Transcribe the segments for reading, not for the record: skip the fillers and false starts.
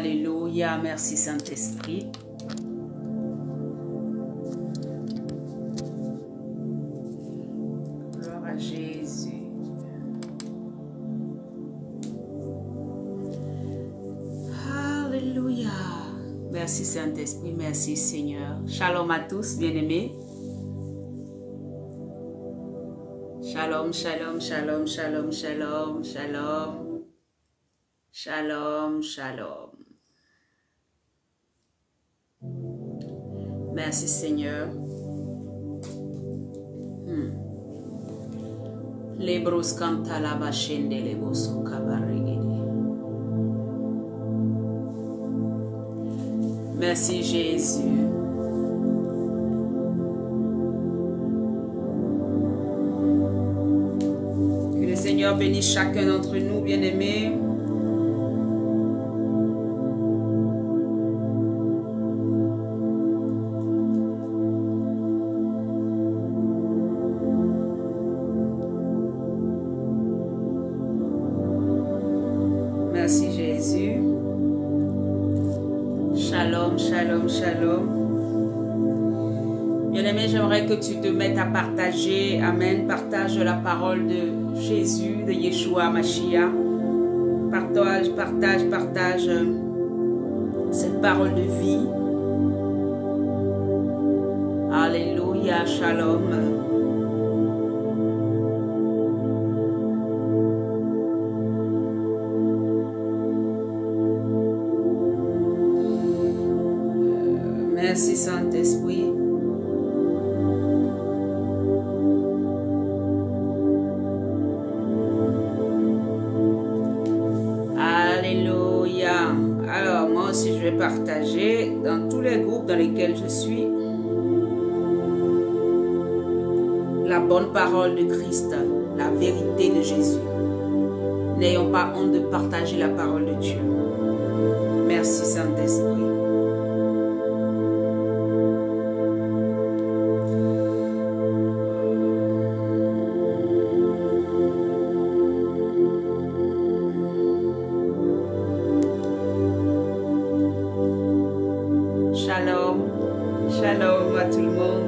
Alléluia. Merci Saint-Esprit. Gloire à Jésus. Alléluia. Merci Saint-Esprit. Merci Seigneur. Shalom à tous, bien-aimés. Shalom, shalom, shalom, shalom, shalom, shalom. Shalom, shalom. Merci Seigneur. Lebros kanta la bashende leboso kabaregede. Merci Jésus. Que le Seigneur bénisse chacun d'entre nous, bien-aimés. Merci Jésus. Shalom, shalom, shalom. Bien-aimé, j'aimerais que tu te mettes à partager. Amen. Partage la parole de Jésus, de Yeshua Mashiach. Partage, partage, partage cette parole de vie. Alléluia, shalom. Merci Saint-Esprit. Alléluia. Alors moi aussi je vais partager dans tous les groupes dans lesquels je suis la bonne parole de Christ, la vérité de Jésus. N'ayons pas honte de partager la parole de Dieu. Merci Saint-Esprit. Shalom à tout le monde.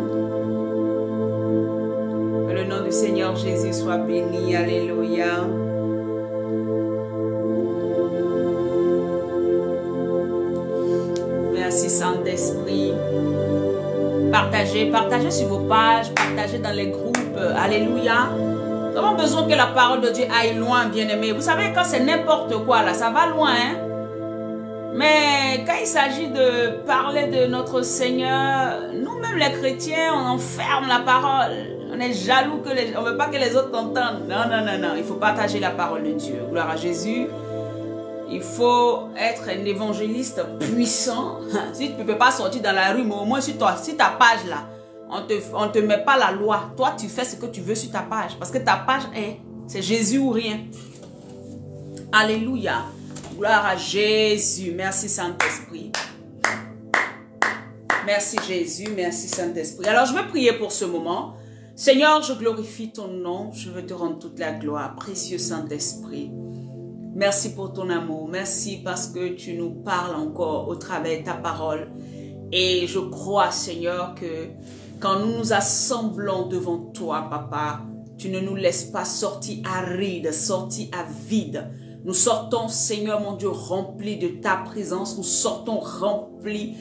Que le nom du Seigneur Jésus soit béni. Alléluia. Merci Saint-Esprit. Partagez, partagez sur vos pages, partagez dans les groupes. Alléluia. Nous avons besoin que la parole de Dieu aille loin, bien-aimés. Vous savez, quand c'est n'importe quoi, là, ça va loin, hein? Mais quand il s'agit de parler de notre Seigneur, nous-mêmes les chrétiens, on enferme la parole. On est jaloux que on ne veut pas que les autres entendent. Non, non, non, non. Il faut partager la parole de Dieu. Gloire à Jésus. Il faut être un évangéliste puissant. Si tu ne peux pas sortir dans la rue, mais au moins sur ta page là, on ne te met pas la loi. Toi, tu fais ce que tu veux sur ta page. Parce que ta page c'est Jésus ou rien. Alléluia. Gloire à Jésus. Merci Saint-Esprit. Merci Jésus. Merci Saint-Esprit. Alors, je vais prier pour ce moment. Seigneur, je glorifie ton nom. Je veux te rendre toute la gloire. Précieux Saint-Esprit. Merci pour ton amour. Merci parce que tu nous parles encore au travers de ta parole. Et je crois, Seigneur, que quand nous nous assemblons devant toi, Papa, tu ne nous laisses pas sortir arides, sortir à vide. Nous sortons, Seigneur mon Dieu, remplis de ta présence. Nous sortons remplis,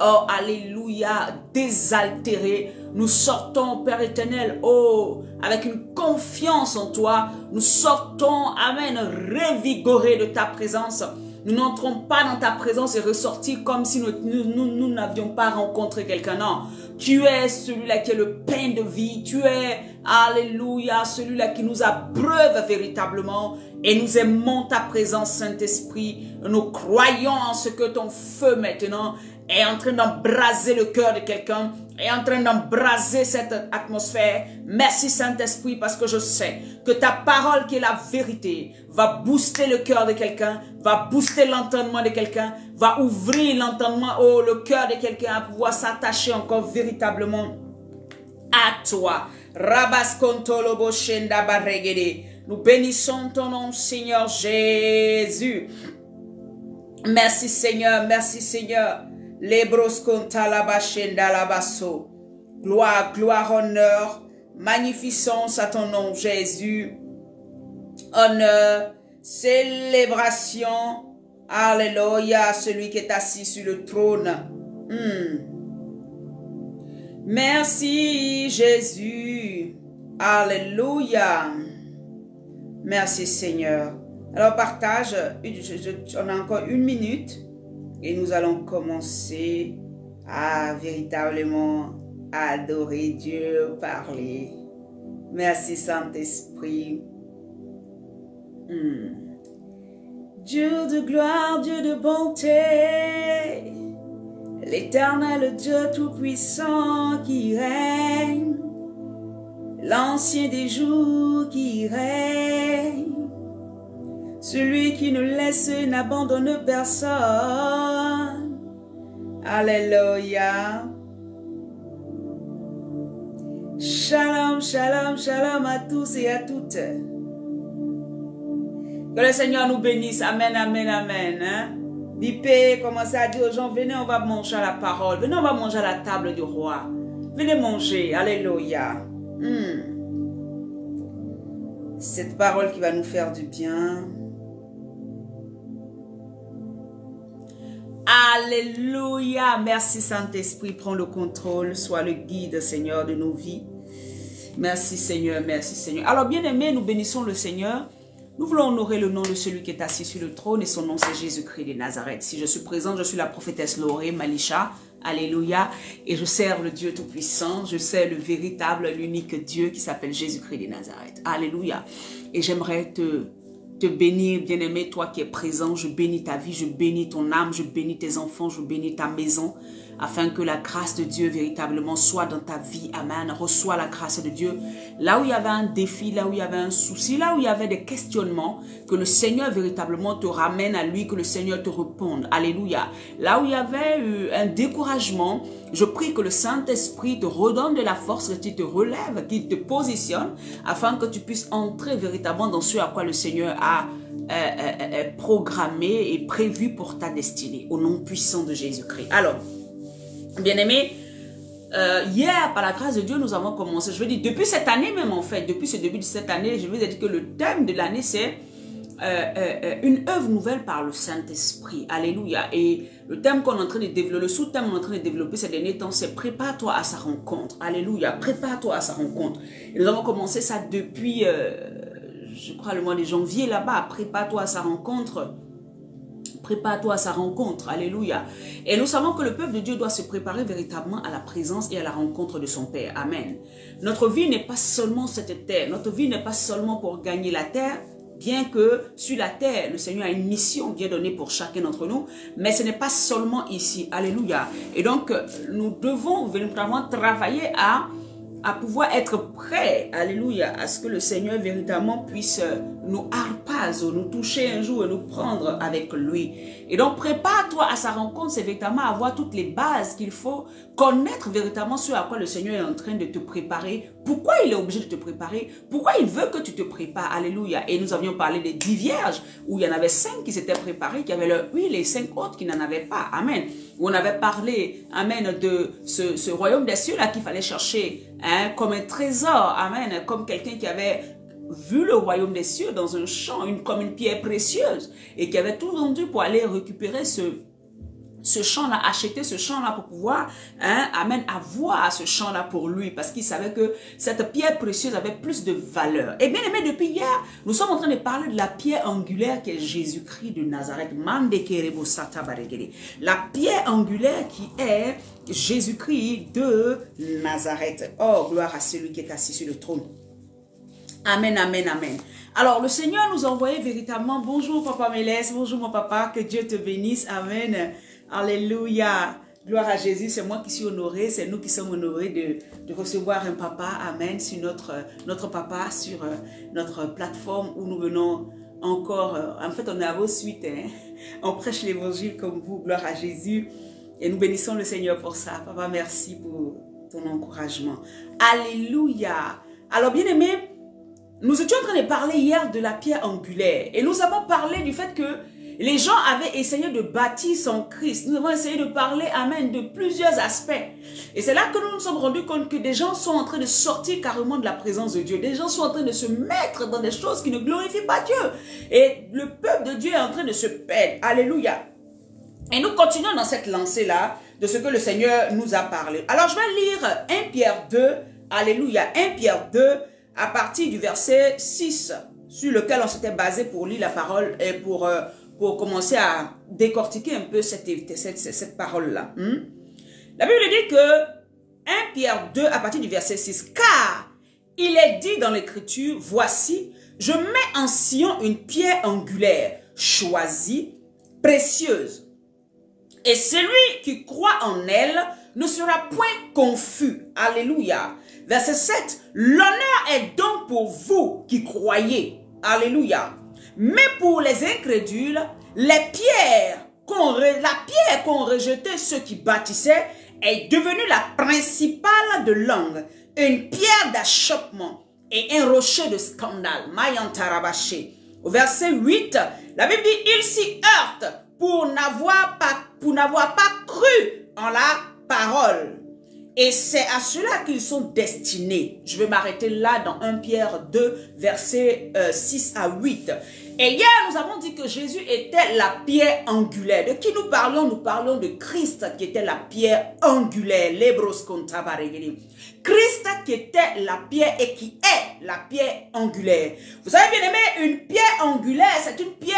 oh, alléluia, désaltérés. Nous sortons, Père éternel, oh, avec une confiance en toi. Nous sortons, amen, revigorés de ta présence. Nous n'entrons pas dans ta présence et ressortir comme si nous n'avions pas rencontré quelqu'un. Non, tu es celui-là qui est le pain de vie. Tu es, alléluia, celui-là qui nous abreuve véritablement. Et nous aimons ta présence, Saint-Esprit. Nous croyons en ce que ton feu maintenant est en train d'embraser le cœur de quelqu'un, est en train d'embraser cette atmosphère. Merci Saint-Esprit parce que je sais que ta parole qui est la vérité va booster le cœur de quelqu'un, va booster l'entendement de quelqu'un, va ouvrir l'entendement, oh, le cœur de quelqu'un à pouvoir s'attacher encore véritablement à toi. Rabaskontolobo shenda baregede. Nous bénissons ton nom, Seigneur Jésus. Merci Seigneur, merci Seigneur. Lebros konta la bashenda la basso. Gloire, gloire, honneur, magnificence à ton nom Jésus. Honneur, célébration, alléluia, à celui qui est assis sur le trône. Merci Jésus, alléluia. Merci Seigneur. Alors partage, on a encore 1 minute et nous allons commencer à véritablement adorer Dieu, parler. Merci Saint-Esprit. Dieu de gloire, Dieu de bonté, l'Éternel Dieu tout-puissant qui règne, l'ancien des jours qui règne, celui qui ne laisse et n'abandonne personne. Alléluia. Shalom, shalom, shalom à tous et à toutes. Que le Seigneur nous bénisse. Amen, amen, amen. Hein? Bipé, commencez à dire aux gens, venez, on va manger à la parole. Venez, on va manger à la table du roi. Venez manger. Alléluia. Cette parole qui va nous faire du bien. Alléluia. Merci Saint-Esprit. Prends le contrôle. Sois le guide, Seigneur, de nos vies. Merci Seigneur. Merci Seigneur. Alors, bien-aimés, nous bénissons le Seigneur. Nous voulons honorer le nom de celui qui est assis sur le trône et son nom c'est Jésus-Christ de Nazareth. Si je suis présente, je suis la prophétesse Loré Malisha. Alléluia. Et je sers le Dieu Tout-Puissant. Je sers le véritable, l'unique Dieu qui s'appelle Jésus-Christ de Nazareth. Alléluia. Et j'aimerais te bénir, bien-aimé, toi qui es présent. Je bénis ta vie, je bénis ton âme, je bénis tes enfants, je bénis ta maison. Afin que la grâce de Dieu véritablement soit dans ta vie. Amen. Reçois la grâce de Dieu. Là où il y avait un défi, là où il y avait un souci, là où il y avait des questionnements, que le Seigneur véritablement te ramène à lui, que le Seigneur te réponde. Alléluia. Là où il y avait eu un découragement, je prie que le Saint-Esprit te redonne de la force, qu'il te relève, qu'il te positionne, afin que tu puisses entrer véritablement dans ce à quoi le Seigneur a programmé et prévu pour ta destinée. Au nom puissant de Jésus-Christ. Alors, bien-aimés, hier, par la grâce de Dieu, nous avons commencé, je veux dire, depuis cette année même en fait, depuis ce début de cette année, je vous ai dit que le thème de l'année, c'est une œuvre nouvelle par le Saint-Esprit. Alléluia. Et le thème qu'on est en train de développer, le sous-thème qu'on est en train de développer ces derniers temps, c'est prépare-toi à sa rencontre. Alléluia. Prépare-toi à sa rencontre. Et nous avons commencé ça depuis, je crois, le mois de janvier là-bas. Prépare-toi à sa rencontre. Prépare-toi à sa rencontre. Alléluia. Et nous savons que le peuple de Dieu doit se préparer véritablement à la présence et à la rencontre de son Père. Amen. Notre vie n'est pas seulement cette terre. Notre vie n'est pas seulement pour gagner la terre. Bien que sur la terre, le Seigneur a une mission bien donnée pour chacun d'entre nous. Mais ce n'est pas seulement ici. Alléluia. Et donc, nous devons véritablement travailler à pouvoir être prêts, alléluia, à ce que le Seigneur véritablement puisse nous harpaser, nous toucher un jour et nous prendre avec lui. Et donc, prépare-toi à sa rencontre, c'est véritablement avoir toutes les bases qu'il faut connaître véritablement ce à quoi le Seigneur est en train de te préparer. Pourquoi il est obligé de te préparer? Pourquoi il veut que tu te prépares? Alléluia. Et nous avions parlé des 10 vierges, où il y en avait 5 qui s'étaient préparées, qui avaient leur huile, et 5 autres qui n'en avaient pas. Amen. On avait parlé, amen, de ce royaume des cieux là qu'il fallait chercher, hein, comme un trésor. Amen. Comme quelqu'un qui avait vu le royaume des cieux dans un champ, comme une pierre précieuse, et qui avait tout vendu pour aller récupérer ce champ-là, acheter ce champ-là pour pouvoir, hein, amen, avoir ce champ-là pour lui, parce qu'il savait que cette pierre précieuse avait plus de valeur. Et bien aimé, depuis hier, nous sommes en train de parler de la pierre angulaire qui est Jésus-Christ de Nazareth. La pierre angulaire qui est Jésus-Christ de Nazareth. Oh, gloire à celui qui est assis sur le trône. Amen, amen, amen. Alors, le Seigneur nous a envoyé véritablement, bonjour Papa Mélès, bonjour mon papa, que Dieu te bénisse, amen, alléluia, gloire à Jésus, c'est moi qui suis honoré, c'est nous qui sommes honorés de recevoir un papa, amen, sur notre papa, sur notre plateforme où nous venons encore, en fait on est à vos suites, hein? On prêche l'évangile comme vous, gloire à Jésus, et nous bénissons le Seigneur pour ça. Papa, merci pour ton encouragement, alléluia. Alors bien aimé, nous étions en train de parler hier de la pierre angulaire et nous avons parlé du fait que Les gens avaient essayé de bâtir son Christ. Nous avons essayé de parler, amen, de plusieurs aspects. Et c'est là que nous nous sommes rendus compte que des gens sont en train de sortir carrément de la présence de Dieu. Des gens sont en train de se mettre dans des choses qui ne glorifient pas Dieu. Et le peuple de Dieu est en train de se perdre. Alléluia. Et nous continuons dans cette lancée-là de ce que le Seigneur nous a parlé. Alors je vais lire 1 Pierre 2, alléluia, 1 Pierre 2 à partir du verset 6, sur lequel on s'était basé pour lire la parole et pour commencer à décortiquer un peu cette parole-là. La Bible dit que 1 Pierre 2 à partir du verset 6, car il est dit dans l'Écriture, voici, je mets en Sion une pierre angulaire, choisie, précieuse. Et celui qui croit en elle ne sera point confus. Alléluia. Verset 7. L'honneur est donc pour vous qui croyez. Alléluia. Mais pour les incrédules, la pierre qu'ont rejeté ceux qui bâtissaient est devenue la principale de langue, une pierre d'achoppement et un rocher de scandale. Mayantarabaché. Au verset 8, la Bible dit, il s'y heurte pour n'avoir pas cru en la parole. Et c'est à cela qu'ils sont destinés. Je vais m'arrêter là dans 1 Pierre 2, versets 6 à 8. Et hier, nous avons dit que Jésus était la pierre angulaire. De qui nous parlons? Nous parlons de Christ qui était la pierre angulaire. Christ qui était la pierre et qui est la pierre angulaire. Vous savez bien aimé, une pierre angulaire, c'est une pierre,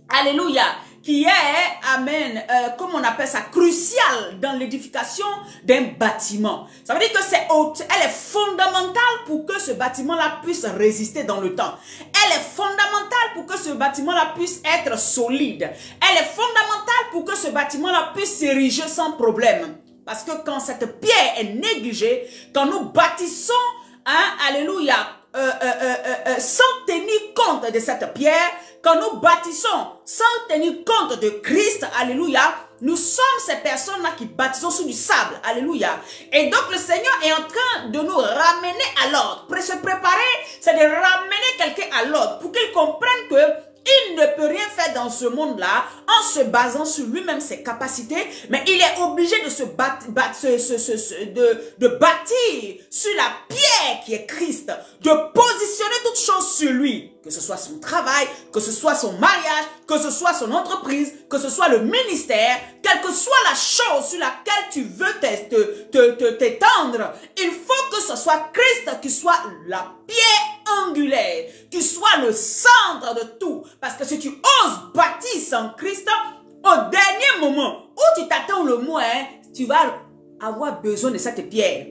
alléluia, qui est, amen, comme on appelle ça, cruciale dans l'édification d'un bâtiment. Ça veut dire que elle est fondamentale pour que ce bâtiment-là puisse résister dans le temps. Elle est fondamentale pour que ce bâtiment-là puisse être solide. Elle est fondamentale pour que ce bâtiment-là puisse s'ériger sans problème. Parce que quand cette pierre est négligée, quand nous bâtissons, hein, alléluia, sans tenir compte de cette pierre, quand nous bâtissons sans tenir compte de Christ, alléluia, nous sommes ces personnes-là qui bâtissons sur du sable, alléluia. Et donc le Seigneur est en train de nous ramener à l'ordre. Pour se préparer, c'est de ramener quelqu'un à l'ordre pour qu'il comprenne que il ne peut rien faire dans ce monde-là en se basant sur lui-même, ses capacités, mais il est obligé de de bâtir sur la pierre qui est Christ, de positionner toutes choses sur lui, que ce soit son travail, que ce soit son mariage, que ce soit son entreprise, que ce soit le ministère, quelle que soit la chose sur laquelle tu veux t'étendre, il faut que ce soit Christ qui soit la pierre angulaire, qui soit le centre de tout. Parce que si tu oses bâtir sans Christ, au dernier moment où tu t'attends le moins, tu vas avoir besoin de cette pierre.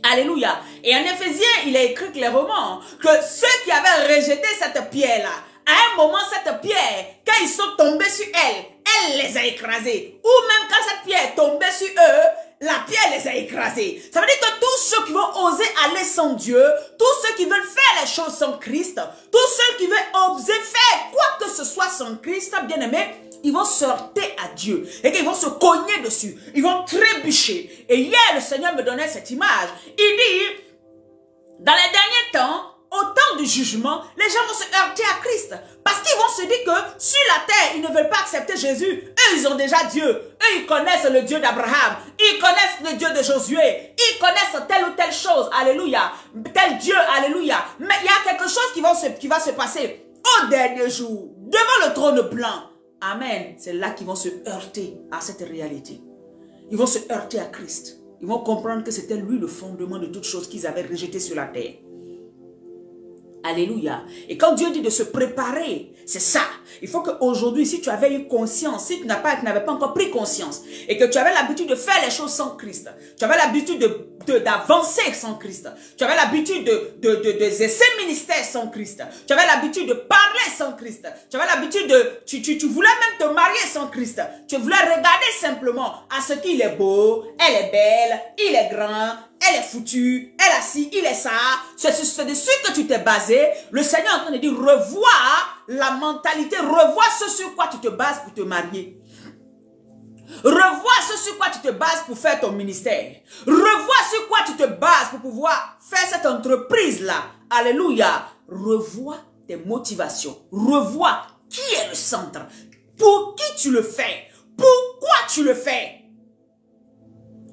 Alléluia. Et en Éphésiens, il est écrit clairement que ceux qui avaient rejeté cette pierre-là, à un moment, cette pierre, quand ils sont tombés sur elle, elle les a écrasés. Ou même quand cette pierre est tombée sur eux, la pierre les a écrasés. Ça veut dire que tous ceux qui vont oser aller sans Dieu, tous ceux qui veulent faire les choses sans Christ, tous ceux qui veulent oser faire quoi que ce soit sans Christ, bien aimé, ils vont se heurter à Dieu et qu'ils vont se cogner dessus. Ils vont trébucher. Et hier, le Seigneur me donnait cette image. Il dit, dans les derniers temps, au temps du jugement, les gens vont se heurter à Christ. Parce qu'ils vont se dire que sur la terre, ils ne veulent pas accepter Jésus. Eux, ils ont déjà Dieu. Eux, ils connaissent le Dieu d'Abraham. Ils connaissent le Dieu de Josué. Ils connaissent telle ou telle chose. Alléluia. Tel Dieu. Alléluia. Mais il y a quelque chose qui va se passer au dernier jour, devant le trône blanc. Amen. C'est là qu'ils vont se heurter à cette réalité. Ils vont se heurter à Christ. Ils vont comprendre que c'était lui le fondement de toutes choses qu'ils avaient rejetées sur la terre. Alléluia. Et quand Dieu dit de se préparer, c'est ça. Il faut qu'aujourd'hui, si tu avais eu conscience, si tu n'avais pas encore pris conscience, et que tu avais l'habitude de faire les choses sans Christ, tu avais l'habitude d'avancer sans Christ, tu avais l'habitude d'exercer ministère sans Christ, tu avais l'habitude de parler sans Christ, tu avais l'habitude tu voulais même te marier sans Christ, tu voulais regarder simplement à ce qu'il est beau, elle est belle, il est grand, elle est foutue, elle a ci, il est ça. C'est dessus que tu t'es basé. Le Seigneur est en train de dire, revois la mentalité, revois ce sur quoi tu te bases pour te marier. Revois ce sur quoi tu te bases pour faire ton ministère. Revois sur quoi tu te bases pour pouvoir faire cette entreprise-là. Alléluia. Revois tes motivations. Revois Qui est le centre? Pour qui tu le fais? Pourquoi tu le fais?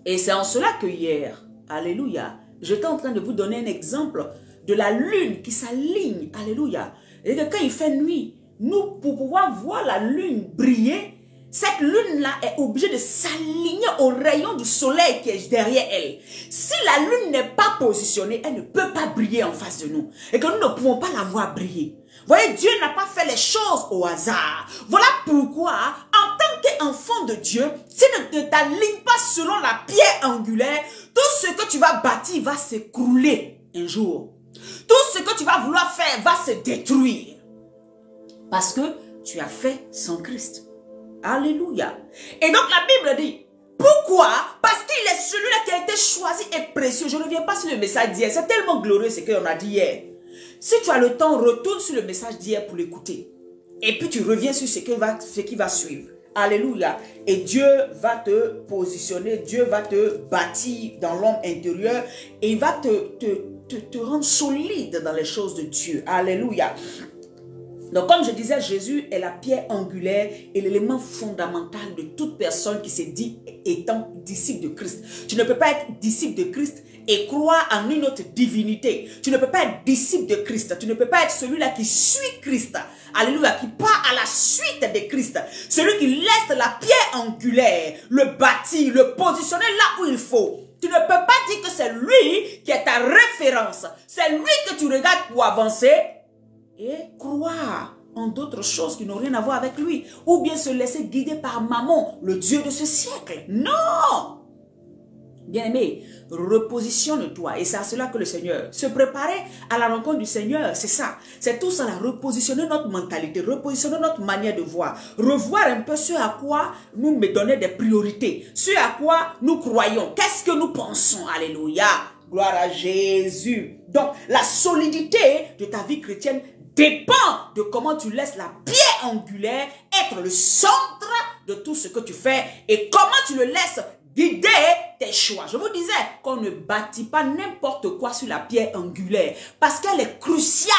Et c'est en cela que hier, alléluia, j'étais en train de vous donner un exemple de la lune qui s'aligne, alléluia. Et que quand il fait nuit, nous, pour pouvoir voir la lune briller, cette lune-là est obligée de s'aligner au rayon du soleil qui est derrière elle. Si la lune n'est pas positionnée, elle ne peut pas briller en face de nous. Et que nous ne pouvons pas la voir briller. Vous voyez, Dieu n'a pas fait les choses au hasard. Voilà pourquoi, en tant qu'enfant de Dieu, si tu ne t'alignes pas selon la pierre angulaire, tout ce que tu vas bâtir va s'écrouler un jour. Tout ce que tu vas vouloir faire va se détruire. Parce que tu as fait sans Christ. Alléluia. Et donc la Bible dit, pourquoi? Parce qu'il est celui-là qui a été choisi et précieux. Je ne reviens pas sur le message d'hier. C'est tellement glorieux ce qu'on a dit hier. Si tu as le temps, retourne sur le message d'hier pour l'écouter. Et puis tu reviens sur ce qui va suivre. Alléluia. Et Dieu va te positionner, Dieu va te bâtir dans l'homme intérieur et il va te rendre solide dans les choses de Dieu. Alléluia. Donc, comme je disais, Jésus est la pierre angulaire et l'élément fondamental de toute personne qui se dit étant disciple de Christ. Tu ne peux pas être disciple de Christ et croire en une autre divinité. Tu ne peux pas être disciple de Christ. Tu ne peux pas être celui-là qui suit Christ. Alléluia, qui part à la suite de Christ. Celui qui laisse la pierre angulaire, le bâtir, le positionner là où il faut. Tu ne peux pas dire que c'est lui qui est ta référence. C'est lui que tu regardes pour avancer. Et croire en d'autres choses qui n'ont rien à voir avec lui. Ou bien se laisser guider par Mammon, le Dieu de ce siècle. Non! Bien-aimé, repositionne-toi. Et c'est à cela que le Seigneur, se préparer à la rencontre du Seigneur, c'est ça. C'est tout ça, repositionner notre mentalité, repositionner notre manière de voir. Revoir un peu ce à quoi nous me donnons des priorités. Ce à quoi nous croyons. Qu'est-ce que nous pensons? Alléluia. Gloire à Jésus. Donc, la solidité de ta vie chrétienne dépend de comment tu laisses la pierre angulaire être le centre de tout ce que tu fais et comment tu le laisses guider tes choix. Je vous disais qu'on ne bâtit pas n'importe quoi sur la pierre angulaire parce qu'elle est cruciale.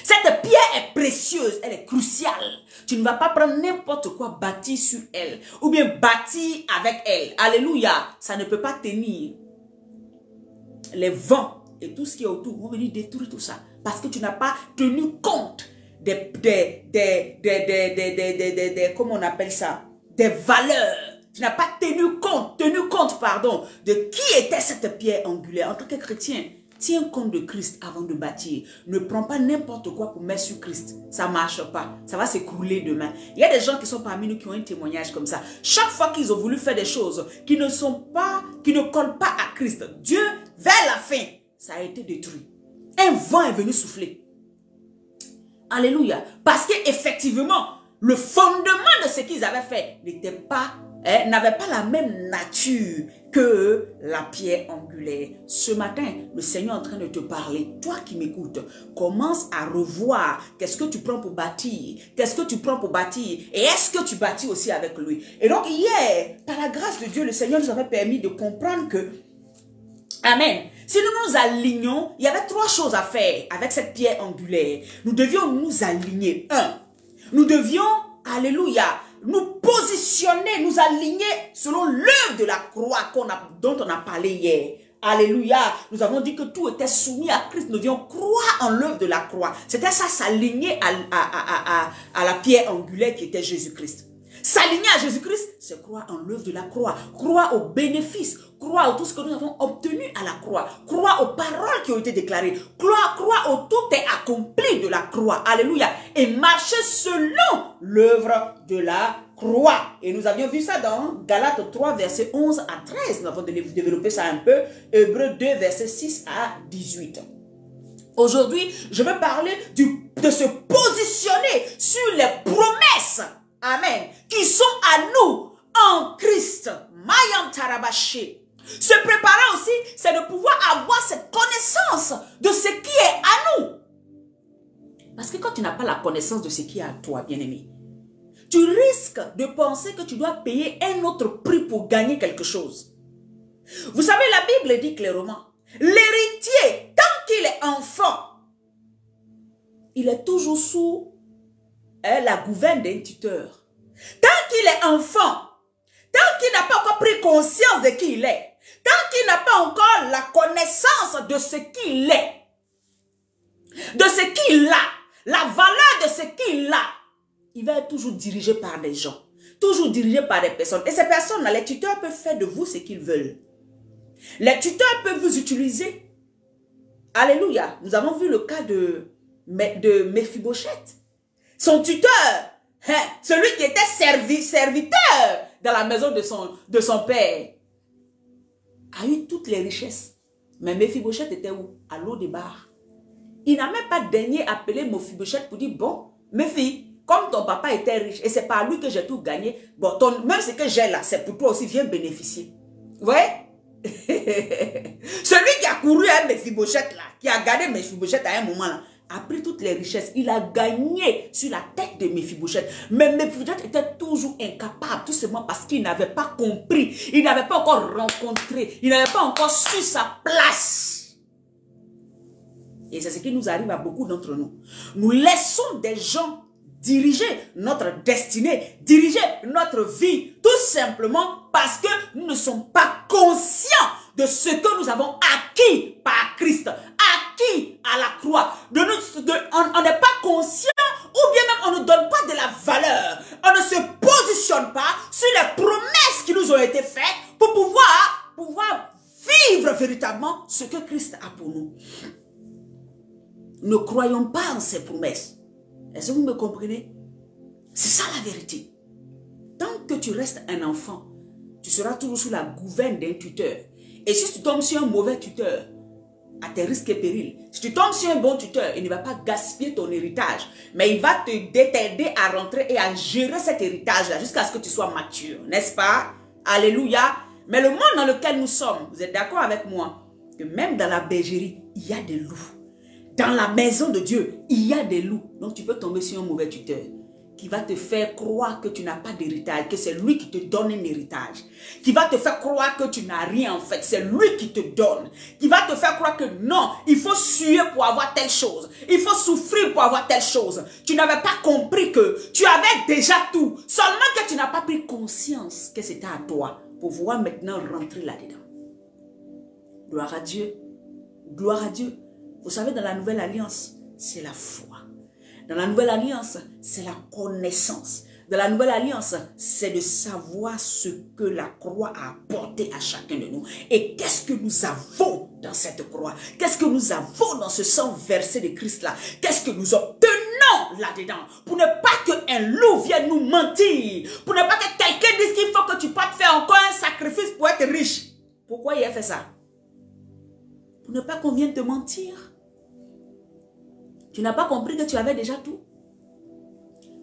Cette pierre est précieuse, elle est cruciale. Tu ne vas pas prendre n'importe quoi bâtir sur elle ou bien bâtir avec elle. Alléluia, ça ne peut pas tenir. Les vents et tout ce qui est autour vont venir détruire tout ça. Parce que tu n'as pas tenu compte comment on appelle ça? Des valeurs. Tu n'as pas tenu compte, de qui était cette pierre angulaire. En tant que chrétien, tiens compte de Christ avant de bâtir. Ne prends pas n'importe quoi pour mettre sur Christ. Ça ne marche pas. Ça va s'écrouler demain. Il y a des gens qui sont parmi nous qui ont un témoignage comme ça. Chaque fois qu'ils ont voulu faire des choses qui ne collent pas à Christ, Dieu, vers la fin, ça a été détruit. Un vent est venu souffler. Alléluia. Parce qu'effectivement, le fondement de ce qu'ils avaient fait n'avait pas la même nature que la pierre angulaire. Ce matin, le Seigneur est en train de te parler. Toi qui m'écoutes, commence à revoir qu'est-ce que tu prends pour bâtir. Qu'est-ce que tu prends pour bâtir. Et est-ce que tu bâtis aussi avec lui. Et donc hier, par la grâce de Dieu, le Seigneur nous avait permis de comprendre que, amen, si nous nous alignons, il y avait 3 choses à faire avec cette pierre angulaire. Nous devions nous aligner. 1. Nous devions, alléluia, nous positionner, nous aligner selon l'œuvre de la croix dont on a parlé hier. Alléluia. Nous avons dit que tout était soumis à Christ. Nous devions croire en l'œuvre de la croix. C'était ça, s'aligner à la pierre angulaire qui était Jésus-Christ. S'aligner à Jésus-Christ, c'est croire en l'œuvre de la croix, croire aux bénéfices, croire à tout ce que nous avons obtenu à la croix, croire aux paroles qui ont été déclarées, croire au tout est accompli de la croix. Alléluia. Et marcher selon l'œuvre de la croix. Et nous avions vu ça dans Galates 3, versets 11 à 13. Nous avons développé ça un peu. Hébreux 2, versets 6 à 18. Aujourd'hui, je veux parler de se positionner sur les promesses. Amen. Qui sont à nous en Christ. Mayam Tarabaché. Se préparer aussi, c'est de pouvoir avoir cette connaissance de ce qui est à nous. Parce que quand tu n'as pas la connaissance de ce qui est à toi, bien-aimé, tu risques de penser que tu dois payer un autre prix pour gagner quelque chose. Vous savez, la Bible dit clairement, l'héritier, tant qu'il est enfant, il est toujours sous la gouverne d'un tuteur. Tant qu'il est enfant, tant qu'il n'a pas encore pris conscience de qui il est, tant qu'il n'a pas encore la connaissance de ce qu'il est, de ce qu'il a, la valeur de ce qu'il a, il va être toujours dirigé par des gens, toujours dirigé par des personnes. Et ces personnes-là, les tuteurs peuvent faire de vous ce qu'ils veulent. Les tuteurs peuvent vous utiliser. Alléluia. Nous avons vu le cas de Méphibosheth. Son tuteur, celui qui était serviteur dans la maison de son père, a eu toutes les richesses. Mais Méphibosheth était où? À l'eau des bars. Il n'a même pas daigné appeler Méphibosheth pour dire, bon, mes filles, comme ton papa était riche et c'est par lui que j'ai tout gagné, bon, même ce que j'ai là, c'est pour toi aussi, viens bénéficier. Vous voyez? Celui qui a couru à Méphibosheth là, qui a gardé Méphibosheth à un moment là, a pris toutes les richesses. Il a gagné sur la tête de Méphibosheth. Mais Méphibosheth était toujours incapable, tout simplement parce qu'il n'avait pas compris. Il n'avait pas encore rencontré. Il n'avait pas encore su sa place. Et c'est ce qui nous arrive à beaucoup d'entre nous. Nous laissons des gens diriger notre destinée, diriger notre vie, tout simplement parce que nous ne sommes pas conscients de ce que nous avons acquis par Christ, acquis à la croix. On n'est pas conscient ou bien même on ne donne pas de la valeur. On ne se positionne pas sur les promesses qui nous ont été faites pour pouvoir vivre véritablement ce que Christ a pour nous. Ne croyons pas en ces promesses. Est-ce que vous me comprenez? C'est ça la vérité. Tant que tu restes un enfant, tu seras toujours sous la gouverne d'un tuteur. Et si tu tombes sur un mauvais tuteur, à tes risques et périls, si tu tombes sur un bon tuteur, il ne va pas gaspiller ton héritage, mais il va t'aider à rentrer et à gérer cet héritage-là jusqu'à ce que tu sois mature, n'est-ce pas? Alléluia. Mais le monde dans lequel nous sommes, vous êtes d'accord avec moi, que même dans la bergerie, il y a des loups. Dans la maison de Dieu, il y a des loups. Donc tu peux tomber sur un mauvais tuteur qui va te faire croire que tu n'as pas d'héritage, que c'est lui qui te donne un héritage. Qui va te faire croire que tu n'as rien en fait, c'est lui qui te donne. Qui va te faire croire que non, il faut suer pour avoir telle chose. Il faut souffrir pour avoir telle chose. Tu n'avais pas compris que tu avais déjà tout. Seulement que tu n'as pas pris conscience que c'était à toi pour pouvoir maintenant rentrer là-dedans. Gloire à Dieu. Gloire à Dieu. Vous savez, dans la nouvelle alliance, c'est la foi. Dans la nouvelle alliance, c'est la connaissance. Dans la nouvelle alliance, c'est de savoir ce que la croix a apporté à chacun de nous. Et qu'est-ce que nous avons dans cette croix? Qu'est-ce que nous avons dans ce sang versé de Christ là? Qu'est-ce que nous obtenons là-dedans? Pour ne pas qu'un loup vienne nous mentir. Pour ne pas que quelqu'un dise qu'il faut que tu partes faire encore un sacrifice pour être riche. Pourquoi il a fait ça? Pour ne pas qu'on vienne te mentir. Tu n'as pas compris que tu avais déjà tout.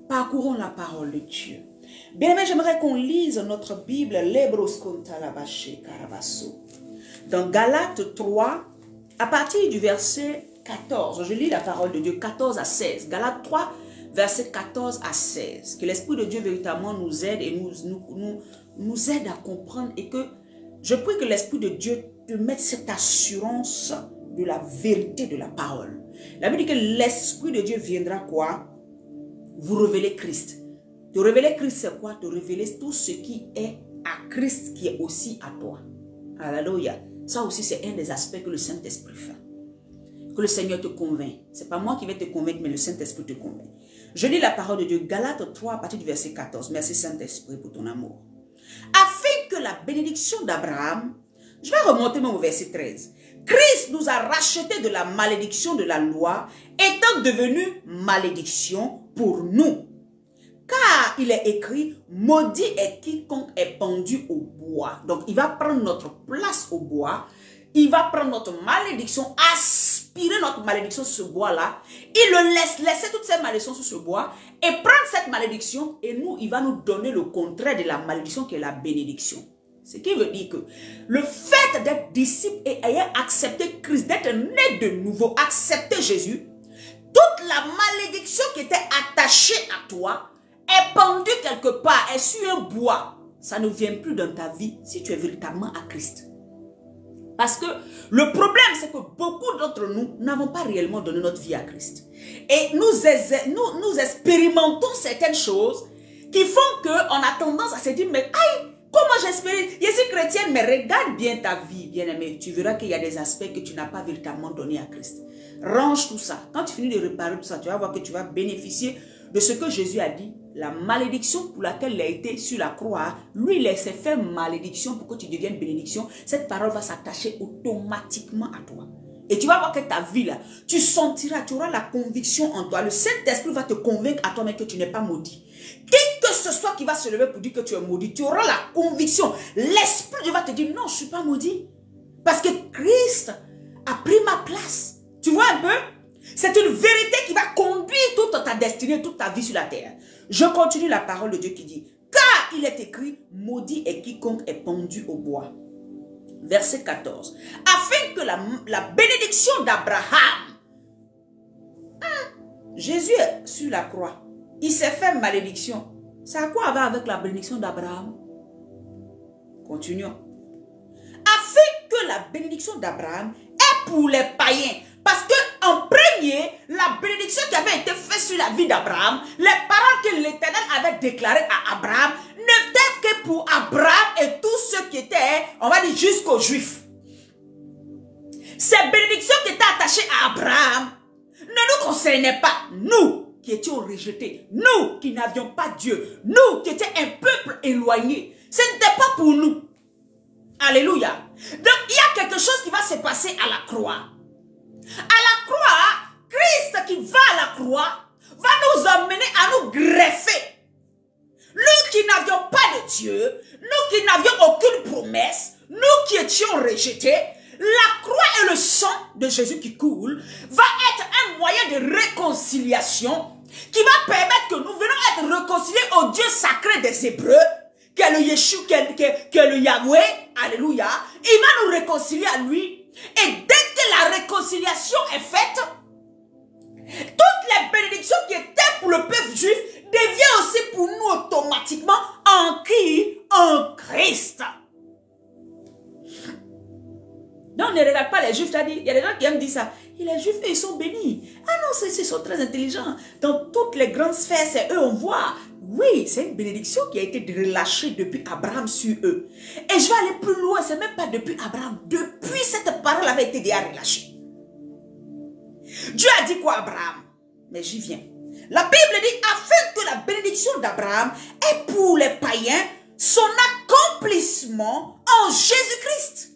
Parcourons la parole de Dieu. Bien aimé, j'aimerais qu'on lise notre Bible, dans Galates 3, à partir du verset 14. Je lis la parole de Dieu, 14 à 16. Galates 3, verset 14 à 16. Que l'Esprit de Dieu véritablement nous aide et nous aide à comprendre et que je prie que l'Esprit de Dieu te mette cette assurance de la vérité de la parole. La Bible dit que l'Esprit de Dieu viendra quoi? Vous révéler Christ. Te révéler Christ, c'est quoi? Te révéler tout ce qui est à Christ, qui est aussi à toi. Alléluia. Ça aussi, c'est un des aspects que le Saint-Esprit fait. Que le Seigneur te convainc. Ce n'est pas moi qui vais te convaincre, mais le Saint-Esprit te convainc. Je lis la parole de Dieu, Galates 3, à partir du verset 14. Merci Saint-Esprit pour ton amour. Afin que la bénédiction d'Abraham, je vais remonter même au verset 13. Christ nous a rachetés de la malédiction de la loi, étant devenu malédiction pour nous. Car il est écrit, maudit est quiconque est pendu au bois. Donc il va prendre notre place au bois, il va prendre notre malédiction, aspirer notre malédiction sur ce bois-là, il le laisser toutes ces malédictions sur ce bois, et prendre cette malédiction, et nous, il va nous donner le contraire de la malédiction qui est la bénédiction. Ce qui veut dire que le fait d'être disciple et ayant accepté Christ, d'être né de nouveau, accepter Jésus, toute la malédiction qui était attachée à toi est pendue quelque part, est sur un bois. Ça ne vient plus dans ta vie si tu es véritablement à Christ. Parce que le problème, c'est que beaucoup d'entre nous n'avons pas réellement donné notre vie à Christ. Et nous expérimentons certaines choses qui font qu'on a tendance à se dire, mais aïe, comment j'espère, je suis chrétienne, mais regarde bien ta vie, bien-aimé. Tu verras qu'il y a des aspects que tu n'as pas véritablement donné à Christ. Range tout ça. Quand tu finis de réparer tout ça, tu vas voir que tu vas bénéficier de ce que Jésus a dit. La malédiction pour laquelle il a été sur la croix, lui, il s'est fait malédiction pour que tu deviennes bénédiction. Cette parole va s'attacher automatiquement à toi. Et tu vas voir que ta vie, là, tu sentiras, tu auras la conviction en toi. Le Saint-Esprit va te convaincre à toi-même que tu n'es pas maudit. Qui que ce soit qui va se lever pour dire que tu es maudit, tu auras la conviction. L'Esprit va te dire, non, je ne suis pas maudit. Parce que Christ a pris ma place. Tu vois un peu? C'est une vérité qui va conduire toute ta destinée, toute ta vie sur la terre. Je continue la parole de Dieu qui dit, car il est écrit, maudit est quiconque est pendu au bois. Verset 14. Afin que la bénédiction d'Abraham, Jésus est sur la croix, il s'est fait malédiction. C'est à quoi avoir avec la bénédiction d'Abraham? Continuons. Afin que la bénédiction d'Abraham est pour les païens. Parce que en premier, la bénédiction qui avait été faite sur la vie d'Abraham, les paroles que l'Éternel avait déclarées à Abraham, n'étaient que pour Abraham et tous ceux qui étaient, on va dire, jusqu'aux Juifs. Ces bénédictions qui étaient attachées à Abraham ne nous concernaient pas, nous qui étions rejetés, nous qui n'avions pas Dieu, nous qui étions un peuple éloigné. Ce n'était pas pour nous. Alléluia. Donc, il y a quelque chose qui va se passer à la croix. À la croix, Christ qui va à la croix va nous emmener à nous greffer. Nous qui n'avions pas de Dieu, nous qui n'avions aucune promesse, nous qui étions rejetés, la croix et le sang de Jésus qui coule va être un moyen de réconciliation qui va permettre que nous venons être réconciliés au Dieu sacré des Hébreux, qu'est le Yeshua, qu'est le Yahweh, alléluia. Il va nous réconcilier à lui. Et dès que la réconciliation est faite, toutes les bénédictions qui étaient pour le peuple juif deviennent aussi pour nous automatiquement en qui? En Christ. Donc ne regarde pas les juifs, il y a des gens qui aiment dire ça. Et les juifs, eux, ils sont bénis. Ah non, ils sont très intelligents. Dans toutes les grandes sphères, c'est eux, on voit. Oui, c'est une bénédiction qui a été relâchée depuis Abraham sur eux. Et je vais aller plus loin, c'est même pas depuis Abraham. Depuis cette parole avait été déjà relâchée. Dieu a dit quoi à Abraham? Mais j'y viens. La Bible dit, afin que la bénédiction d'Abraham est pour les païens son accomplissement en Jésus-Christ.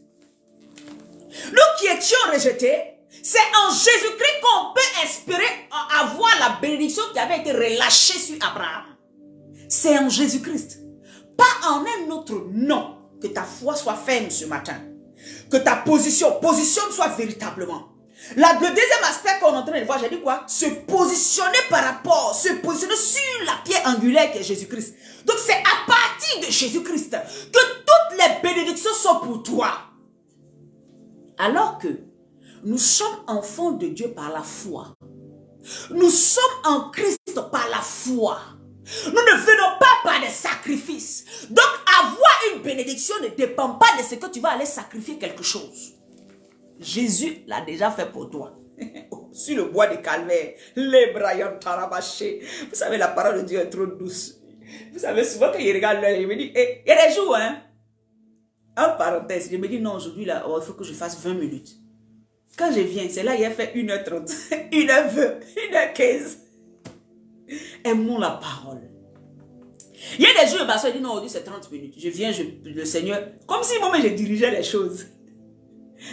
Nous qui étions rejetés, c'est en Jésus-Christ qu'on peut espérer avoir la bénédiction qui avait été relâchée sur Abraham. C'est en Jésus-Christ. Pas en un autre nom. Que ta foi soit ferme ce matin. Que ta positionne soit véritablement. Le deuxième aspect qu'on est en train de voir, j'ai dit quoi? Se positionner par rapport, se positionner sur la pierre angulaire qui est Jésus-Christ. Donc c'est à partir de Jésus-Christ que toutes les bénédictions sont pour toi. Alors que nous sommes enfants de Dieu par la foi. Nous sommes en Christ par la foi. Nous ne venons pas par des sacrifices. Donc avoir une bénédiction ne dépend pas de ce que tu vas aller sacrifier quelque chose. Jésus l'a déjà fait pour toi. Sur le bois de Calvaire. Les Brian Tarabaché. Vous savez, la parole de Dieu est trop douce. Vous savez, souvent quand il regarde l'heure, il me dit, il y a des jours, hein. En parenthèse, je me dis, non, aujourd'hui, là, il faut que je fasse 20 minutes. Quand je viens, c'est là, il a fait 1h30, 1h20, 1h15. Aimons la parole. Il y a des jours, ma soeur dit, non, aujourd'hui, c'est 30 minutes. Je viens, le Seigneur, comme si moi-même, je dirigeais les choses.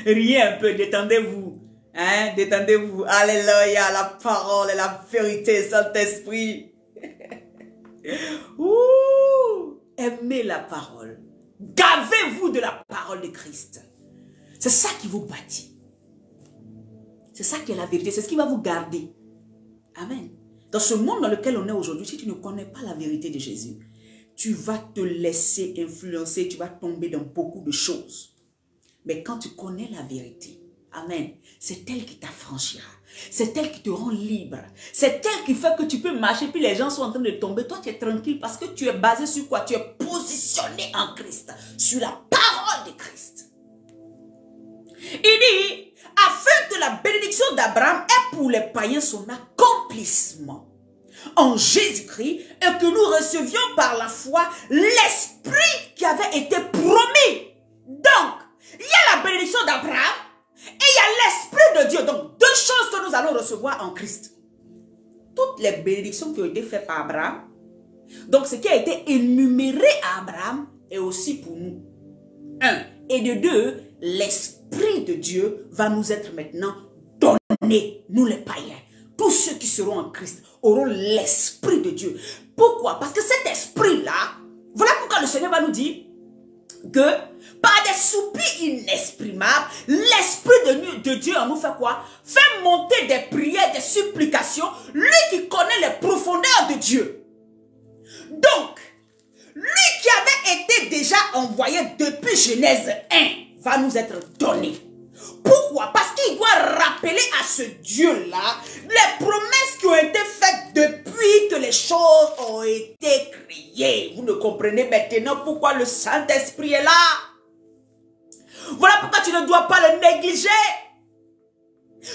Riez un peu, détendez-vous. Hein, détendez-vous. Alléluia, la parole et la vérité, Saint-Esprit. Aimez la parole. Gavez-vous de la parole de Christ. C'est ça qui vous bâtit. C'est ça qui est la vérité. C'est ce qui va vous garder. Amen. Dans ce monde dans lequel on est aujourd'hui, si tu ne connais pas la vérité de Jésus, tu vas te laisser influencer, tu vas tomber dans beaucoup de choses. Mais quand tu connais la vérité, amen, c'est elle qui t'affranchira. C'est elle qui te rend libre. C'est elle qui fait que tu peux marcher, puis les gens sont en train de tomber. Toi, tu es tranquille parce que tu es basé sur quoi? Tu es positionné en Christ, sur la parole de Christ. Il dit, afin que la bénédiction d'Abraham ait pour les païens son accomplissement en Jésus-Christ et que nous recevions par la foi l'esprit qui avait été promis. Donc, il y a la bénédiction d'Abraham et il y a l'esprit de Dieu. Donc, deux choses que nous allons recevoir en Christ. Toutes les bénédictions qui ont été faites par Abraham, donc ce qui a été énuméré à Abraham est aussi pour nous. Un. Et de deux, l'esprit de Dieu va nous être maintenant donné, nous les païens. Tous ceux qui seront en Christ auront l'esprit de Dieu. Pourquoi? Parce que cet esprit-là, voilà pourquoi le Seigneur va nous dire que par des soupirs inexprimables, l'esprit de Dieu en nous fait quoi? Fait monter des prières, des supplications, lui qui connaît les profondeurs de Dieu. Donc, lui qui avait été déjà envoyé depuis Genèse 1 va nous être donné. Pourquoi? Parce qu'il doit rappeler à ce Dieu-là les promesses qui ont été faites depuis que les choses ont été créées. Vous ne comprenez maintenant pourquoi le Saint-Esprit est là. Voilà pourquoi tu ne dois pas le négliger.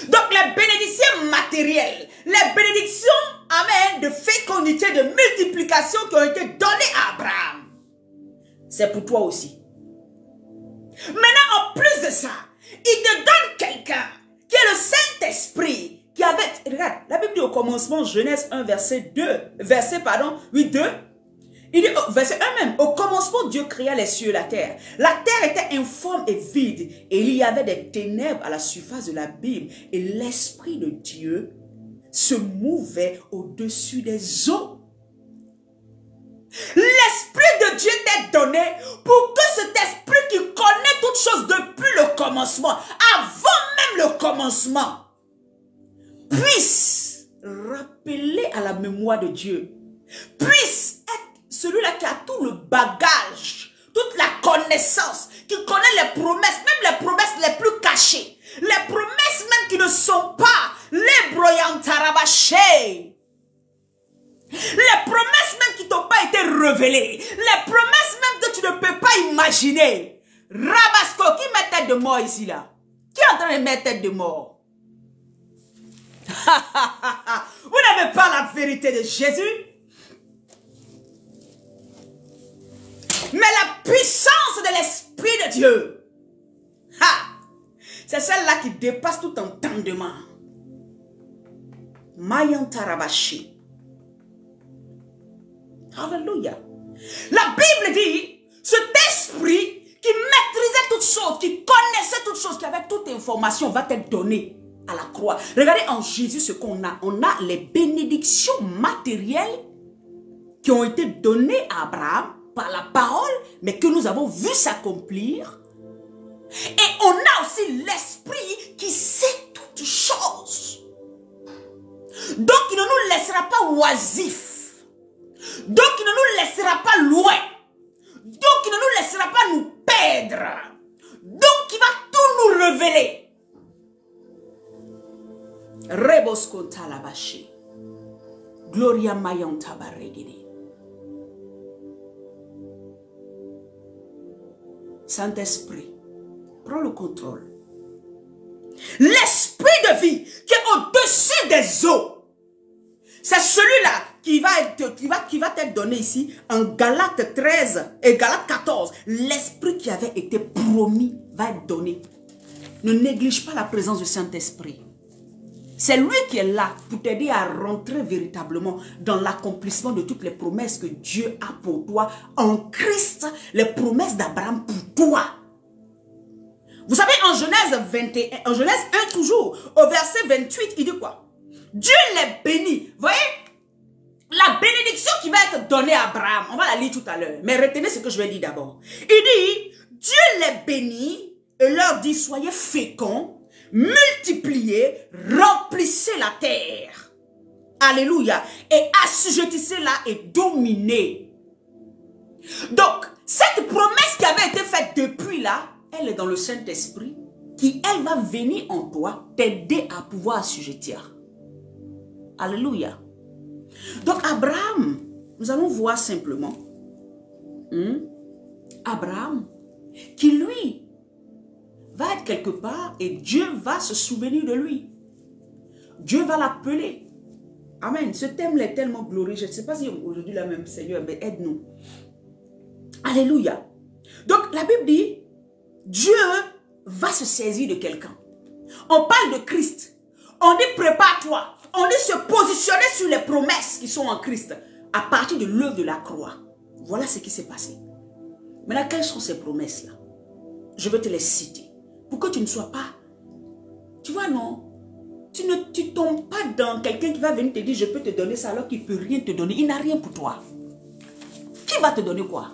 Donc les bénédictions matérielles, les bénédictions, amen, de fécondité, de multiplication qui ont été données à Abraham, c'est pour toi aussi. Maintenant, en plus de ça, il te donne quelqu'un qui est le Saint-Esprit, qui avait, regarde, la Bible dit au commencement, Genèse 1, verset 8, 2, il dit, verset 1 même, au commencement, Dieu créa les cieux et la terre. La terre était informe et vide, et il y avait des ténèbres à la surface de l'abîme, et l'Esprit de Dieu se mouvait au-dessus des eaux. L'Esprit de Dieu t'est donné pour que cet esprit qui connaît toutes choses depuis le commencement, avant même le commencement, puisse rappeler à la mémoire de Dieu, puisse être celui-là qui a tout le bagage, toute la connaissance, qui connaît les promesses, même les promesses les plus cachées, les promesses même qui ne sont pas les broyantarabaché. Les promesses même qui t'ont pas été révélées. Les promesses même que tu ne peux pas imaginer. Rabasco, qui met tête de mort ici là? Qui est en train de mettre tête de mort? Vous n'avez pas la vérité de Jésus? Mais la puissance de l'Esprit de Dieu, c'est celle-là qui dépasse tout entendement. Mayantarabashi. Alléluia. La Bible dit, cet esprit qui maîtrisait toutes choses, qui connaissait toutes choses, qui avait toute information, va t'être donné à la croix. Regardez en Jésus ce qu'on a. On a les bénédictions matérielles qui ont été données à Abraham par la parole, mais que nous avons vu s'accomplir. Et on a aussi l'esprit qui sait toutes choses. Donc il ne nous laissera pas oisifs. Donc il ne nous laissera pas loin. Donc il ne nous laissera pas nous perdre. Donc il va tout nous révéler. Rebosco talabashi. Gloria mayanta baregede. Saint-Esprit, prends le contrôle. L'esprit de vie qui est au-dessus des eaux. C'est celui-là qui va t'être donné ici en Galates 13 et Galates 14. L'esprit qui avait été promis va être donné. Ne néglige pas la présence du Saint-Esprit. C'est lui qui est là pour t'aider à rentrer véritablement dans l'accomplissement de toutes les promesses que Dieu a pour toi en Christ. Les promesses d'Abraham pour toi. Vous savez, en Genèse 21, en Genèse 1 toujours, au verset 28, il dit quoi? Dieu les bénit. Vous voyez? La bénédiction qui va être donnée à Abraham, on va la lire tout à l'heure. Mais retenez ce que je vais dire d'abord. Il dit, Dieu les bénit et leur dit, soyez féconds, multipliez, remplissez la terre. Alléluia. Et assujettissez-la et dominez. Donc, cette promesse qui avait été faite depuis là, elle est dans le Saint-Esprit qui, elle, va venir en toi t'aider à pouvoir assujettir. Alléluia. Donc, Abraham, nous allons voir simplement Abraham qui, lui, va être quelque part et Dieu va se souvenir de lui. Dieu va l'appeler. Amen. Ce thème-là est tellement glorieux. Je ne sais pas si aujourd'hui la même, Seigneur, mais aide-nous. Alléluia. Donc, la Bible dit, Dieu va se saisir de quelqu'un. On parle de Christ. On dit, prépare-toi. On dit, se positionner sur les promesses qui sont en Christ à partir de l'œuvre de la croix. Voilà ce qui s'est passé. Maintenant, quelles sont ces promesses-là? Je vais te les citer. Pour que tu ne sois pas... Tu vois, non? Tu ne tombes pas dans quelqu'un qui va venir te dire, je peux te donner ça alors qu'il ne peut rien te donner. Il n'a rien pour toi. Qui va te donner quoi?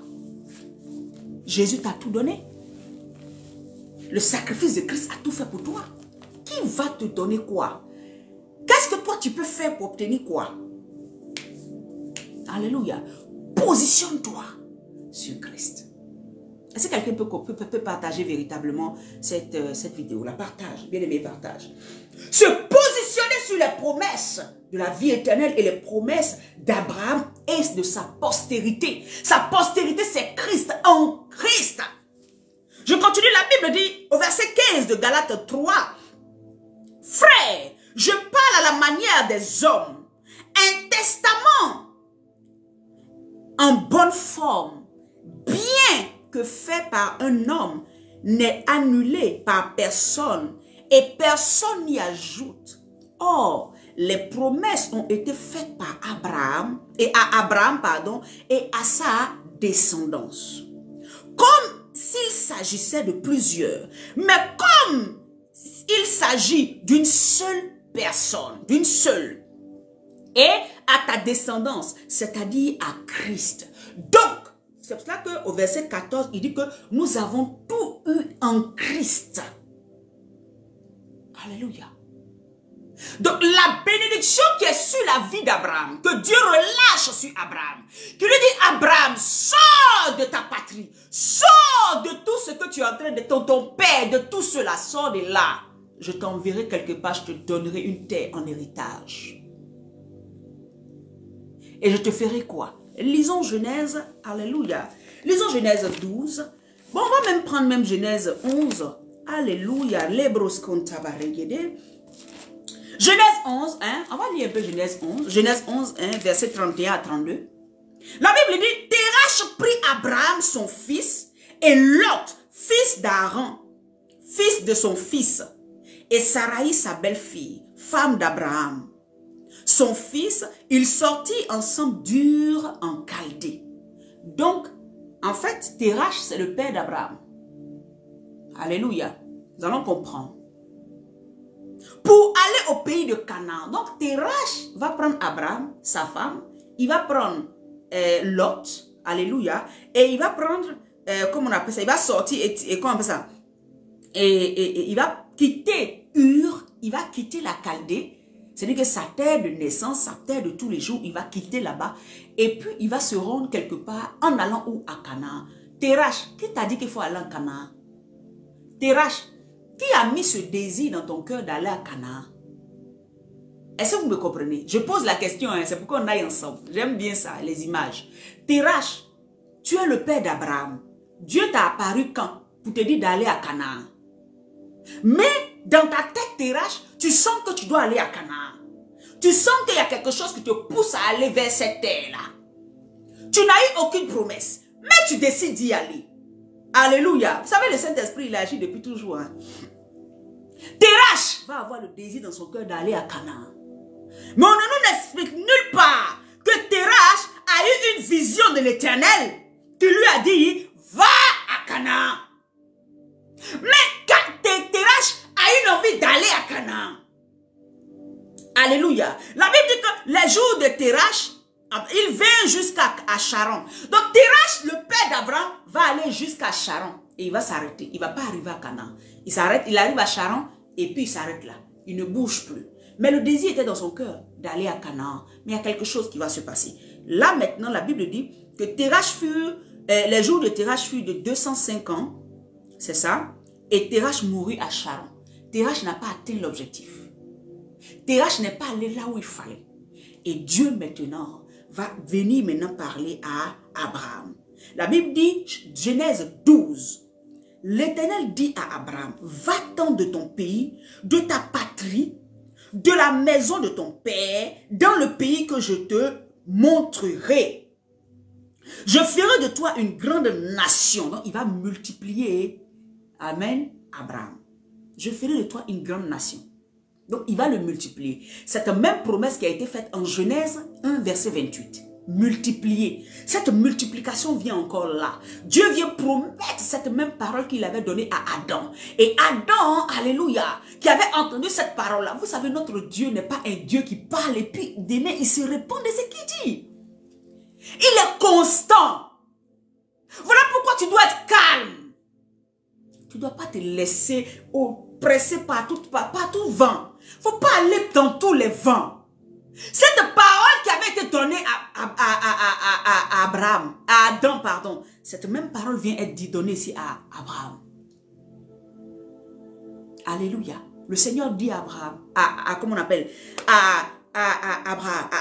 Jésus t'a tout donné. Le sacrifice de Christ a tout fait pour toi. Qui va te donner quoi? Qu'est-ce que toi tu peux faire pour obtenir quoi? Alléluia. Positionne-toi sur Christ. Est-ce que quelqu'un peut partager véritablement cette vidéo? La partage, bien aimé, partage. Se positionner sur les promesses de la vie éternelle et les promesses d'Abraham et de sa postérité. Sa postérité, c'est Christ, en Christ. Je continue, la Bible dit au verset 15 de Galates 3. Frère, je parle à la manière des hommes. Un testament en bonne forme, bien que fait par un homme, n'est annulé par personne et personne n'y ajoute. Or, les promesses ont été faites par Abraham et à sa descendance. Comme s'il s'agissait de plusieurs, mais comme il s'agit d'une seule personne, d'une seule, et à ta descendance, c'est-à-dire à Christ. Donc, c'est pour cela qu'au verset 14, il dit que nous avons tout eu en Christ. Alléluia. Donc, la bénédiction qui est sur la vie d'Abraham, que Dieu relâche sur Abraham, qui lui dit, Abraham, sors de ta patrie, sors de tout ce que tu es en train de ton père, de tout cela, sors de là. Je t'enverrai quelque part, je te donnerai une terre en héritage. Et je te ferai quoi? Lisons Genèse, alléluia. Lisons Genèse 12. Bon, on va même prendre Genèse 11. Alléluia. Genèse 11, hein? On va lire un peu Genèse 11. Genèse 11, 1, verset 31 à 32. La Bible dit, Terach prit Abraham son fils et Lot, fils d'Aaron, fils de son fils, et Sarai sa belle-fille, femme d'Abraham. Son fils, ils sortit ensemble d'Ur en Chaldée. Donc, en fait, Terach, c'est le père d'Abraham. Alléluia. Nous allons comprendre. Pour aller au pays de Canaan. Donc, Terach va prendre Abraham, sa femme. Il va prendre Lot. Alléluia. Et il va prendre, comment on appelle ça? Il va sortir et comment on appelle ça? Et il va quitter Ur. Il va quitter la Chaldée. C'est-à-dire que sa terre de naissance, sa terre de tous les jours, il va quitter là-bas. Et puis, il va se rendre quelque part en allant où? À Canaan. Terach, qui t'a dit qu'il faut aller en Canaan? Terach, qui a mis ce désir dans ton cœur d'aller à Canaan? Est-ce que vous me comprenez? Je pose la question, hein, c'est pour qu'on aille ensemble. J'aime bien ça, les images. Terach, tu es le père d'Abraham. Dieu t'a apparu quand? Pour te dire d'aller à Canaan. Mais dans ta tête, Terach, tu sens que tu dois aller à Canaan. Tu sens qu'il y a quelque chose qui te pousse à aller vers cette terre-là. Tu n'as eu aucune promesse, mais tu décides d'y aller. Alléluia. Vous savez, le Saint-Esprit, il agit depuis toujours. Hein? Terach va avoir le désir dans son cœur d'aller à Canaan. Mais on ne nous explique nulle part que Terach a eu une vision de l'Éternel qui lui a dit, va à Canaan. Mais Terach a une envie d'aller à Canaan. Alléluia. La Bible dit que les jours de Terach, il vient jusqu'à Charon. Donc Terach, le père d'Abraham, va aller jusqu'à Charon. Et il va s'arrêter. Il ne va pas arriver à Canaan. Il s'arrête, il arrive à Charon et puis il s'arrête là. Il ne bouge plus. Mais le désir était dans son cœur d'aller à Canaan. Mais il y a quelque chose qui va se passer. Là maintenant, la Bible dit que Terach les jours de Terach furent de 205 ans. C'est ça. Et Terach mourut à Charon. Terach n'a pas atteint l'objectif. Terach n'est pas allé là où il fallait. Et Dieu maintenant va venir parler à Abraham. La Bible dit, Genèse 12, l'Éternel dit à Abraham, va-t'en de ton pays, de ta patrie, de la maison de ton père, dans le pays que je te montrerai. Je ferai de toi une grande nation. Donc, il va multiplier. Amen, Abraham. Je ferai de toi une grande nation. Donc, il va le multiplier. Cette même promesse qui a été faite en Genèse 1, verset 28. Multiplier. Cette multiplication vient encore là. Dieu vient promettre cette même parole qu'il avait donnée à Adam. Et Adam, alléluia, qui avait entendu cette parole-là. Vous savez, notre Dieu n'est pas un Dieu qui parle et puis demain, il se répond de ce qu'il dit. Il est constant. Voilà pourquoi tu dois être calme. Tu ne dois pas te laisser oppresser par tout vent. Il ne faut pas aller dans tous les vents. Cette parole qui avait été donnée à Abraham, à Adam, pardon, cette même parole vient être donnée ici à Abraham. Alléluia. Le Seigneur dit à Abraham, comment on appelle,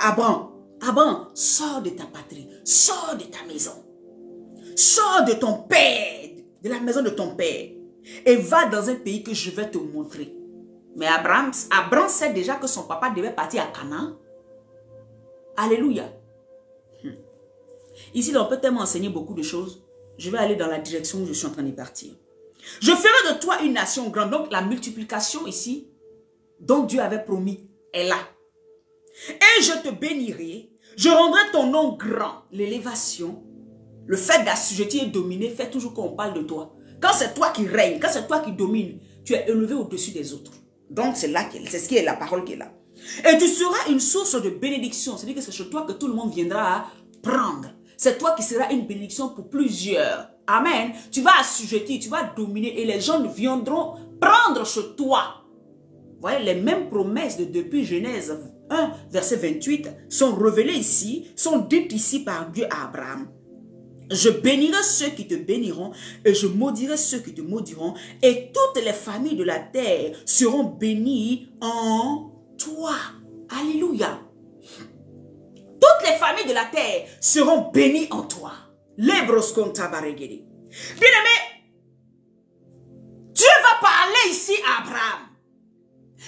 Abraham, sors de ta patrie, sors de ta maison, sors de ton père, de la maison de ton père, et va dans un pays que je vais te montrer. Mais Abraham sait déjà que son papa devait partir à Canaan. Alléluia. Ici, on peut tellement enseigner beaucoup de choses. Je vais aller dans la direction où je suis en train de partir. Je ferai de toi une nation grande. Donc, la multiplication ici, dont Dieu avait promis, est là. Et je te bénirai. Je rendrai ton nom grand. L'élévation, le fait d'assujettir et dominer, fait toujours qu'on parle de toi. Quand c'est toi qui règnes, quand c'est toi qui domines, tu es élevé au-dessus des autres. Donc, c'est ce qui est la parole qui est là. Et tu seras une source de bénédiction. C'est-à-dire que c'est chez toi que tout le monde viendra à prendre. C'est toi qui seras une bénédiction pour plusieurs. Amen. Tu vas assujettir, tu vas dominer et les gens viendront prendre chez toi. Vous voyez, les mêmes promesses depuis Genèse 1, verset 28 sont révélées ici, sont dites ici par Dieu à Abraham. Je bénirai ceux qui te béniront et je maudirai ceux qui te maudiront et toutes les familles de la terre seront bénies en toi. Alléluia. Toutes les familles de la terre seront bénies en toi. Bien-aimé, Dieu va parler ici à Abraham.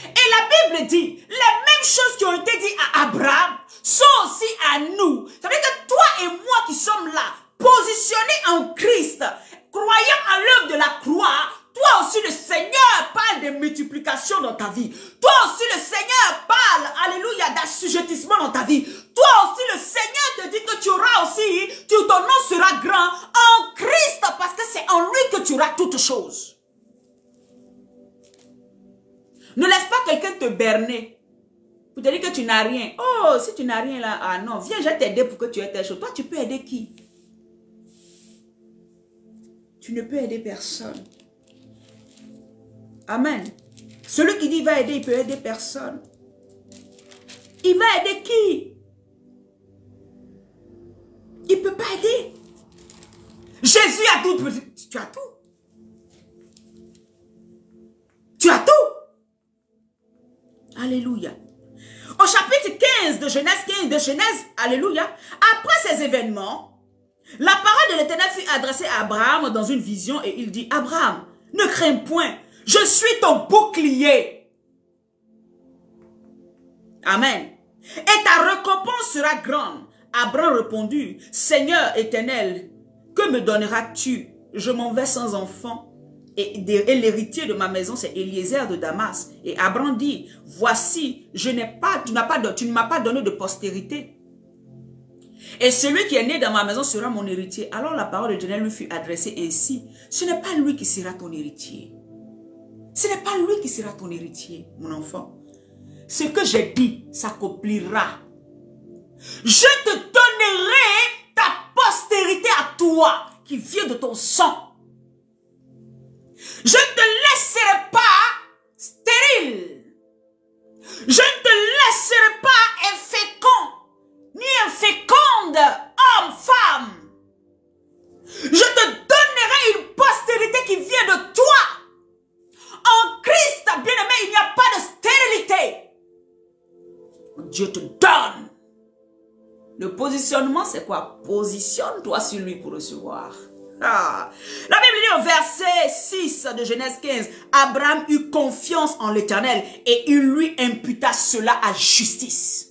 Et la Bible dit, les mêmes choses qui ont été dites à Abraham sont aussi à nous. Ça veut dire que toi et moi qui sommes là, positionnés en Christ, croyant à l'œuvre de la croix, toi aussi le Seigneur parle de multiplication dans ta vie. Toi aussi le Seigneur parle, alléluia, d'assujettissement dans ta vie. Toi aussi le Seigneur te dit que tu auras aussi, ton nom sera grand en Christ parce que c'est en lui que tu auras toutes choses. Ne laisse pas quelqu'un te berner pour te dire que tu n'as rien. Oh, si tu n'as rien là, ah non, viens, je vais t'aider pour que tu aies telle chose. Toi, tu peux aider qui? Tu ne peux aider personne. Amen. Celui qui dit il va aider, il peut aider personne. Il va aider qui? Il ne peut pas aider. Jésus a tout. Tu as tout. Tu as tout. Alléluia. Au chapitre 15 de Genèse, alléluia. Après ces événements, la parole de l'Éternel fut adressée à Abraham dans une vision et il dit, Abraham, ne crains point, je suis ton bouclier. Amen. Et ta récompense sera grande. Abraham répondit, Seigneur éternel, que me donneras-tu? Je m'en vais sans enfant. Et l'héritier de ma maison, c'est Eliezer de Damas. Et Abraham dit, voici, tu ne m'as pas donné de postérité. Et celui qui est né dans ma maison sera mon héritier. Alors la parole de l'Éternel lui fut adressée ainsi. Ce n'est pas lui qui sera ton héritier. Ce n'est pas lui qui sera ton héritier, mon enfant. Ce que j'ai dit s'accomplira. Je te donnerai ta postérité à toi, qui vient de ton sang. Je ne te laisserai pas stérile. Je ne te laisserai pas infécond, ni inféconde, homme, femme. Je te donnerai une postérité qui vient de toi. En Christ, bien-aimé, il n'y a pas de stérilité. Dieu te donne. Le positionnement, c'est quoi? Positionne-toi sur lui pour recevoir. Ah. La Bible dit au verset 6 de Genèse 15, Abraham eut confiance en l'Éternel et il lui imputa cela à justice.